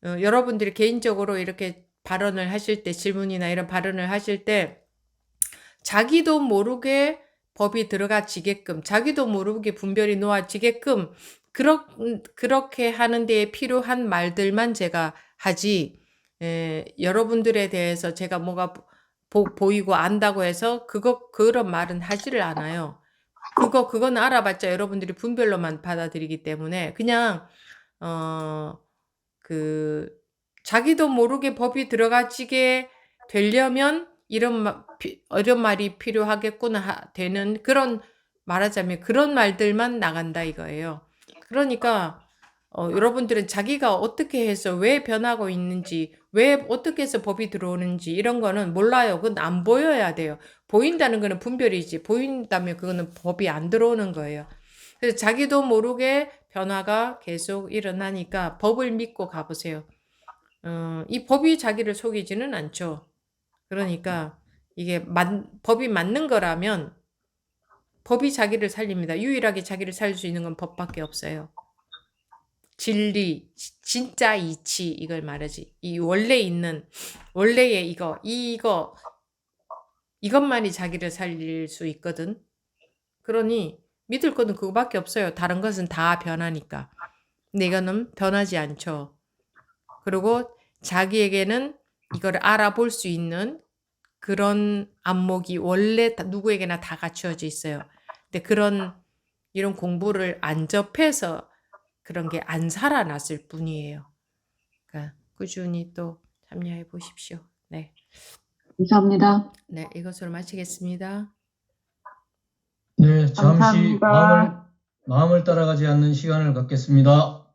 [SPEAKER 2] 여러분들이 개인적으로 이렇게 발언을 하실 때 질문이나 이런 발언을 하실 때 자기도 모르게 법이 들어가지게끔 자기도 모르게 분별이 놓아지게끔 그렇게 하는 데에 필요한 말들만 제가 하지 여러분들에 대해서 제가 뭐가 보이고 안다고 해서 그런 말은 하지를 않아요. 그건 알아봤자 여러분들이 분별로만 받아들이기 때문에 그냥 자기도 모르게 법이 들어가지게 되려면 이런 말이 필요하겠구나 되는 그런 말하자면 그런 말들만 나간다 이거예요. 그러니까 여러분들은 자기가 어떻게 해서 왜 변하고 있는지 왜 어떻게 해서 법이 들어오는지 이런 거는 몰라요. 그건 안 보여야 돼요. 보인다는 거는 분별이지 보인다면 그거는 법이 안 들어오는 거예요. 그래서 자기도 모르게 변화가 계속 일어나니까 법을 믿고 가보세요. 이 법이 자기를 속이지는 않죠. 그러니까 이게 법이 맞는 거라면 법이 자기를 살립니다. 유일하게 자기를 살릴 수 있는 건 법밖에 없어요. 진리, 진짜 이치 이걸 말하지. 이 원래의 이것만이 자기를 살릴 수 있거든. 그러니 믿을 것은 그거밖에 없어요. 다른 것은 다 변하니까. 근데 이거는 변하지 않죠. 그리고 자기에게는 이걸 알아볼 수 있는 그런 안목이 원래 누구에게나 다 갖추어져 있어요. 근데 이런 공부를 안 접해서 그런 게 안 살아났을 뿐이에요. 그러니까 꾸준히 또 참여해 보십시오. 네.
[SPEAKER 9] 감사합니다.
[SPEAKER 2] 네, 이것으로 마치겠습니다.
[SPEAKER 10] 네, 잠시
[SPEAKER 9] 감사합니다.
[SPEAKER 10] 마음을 따라가지 않는 시간을 갖겠습니다.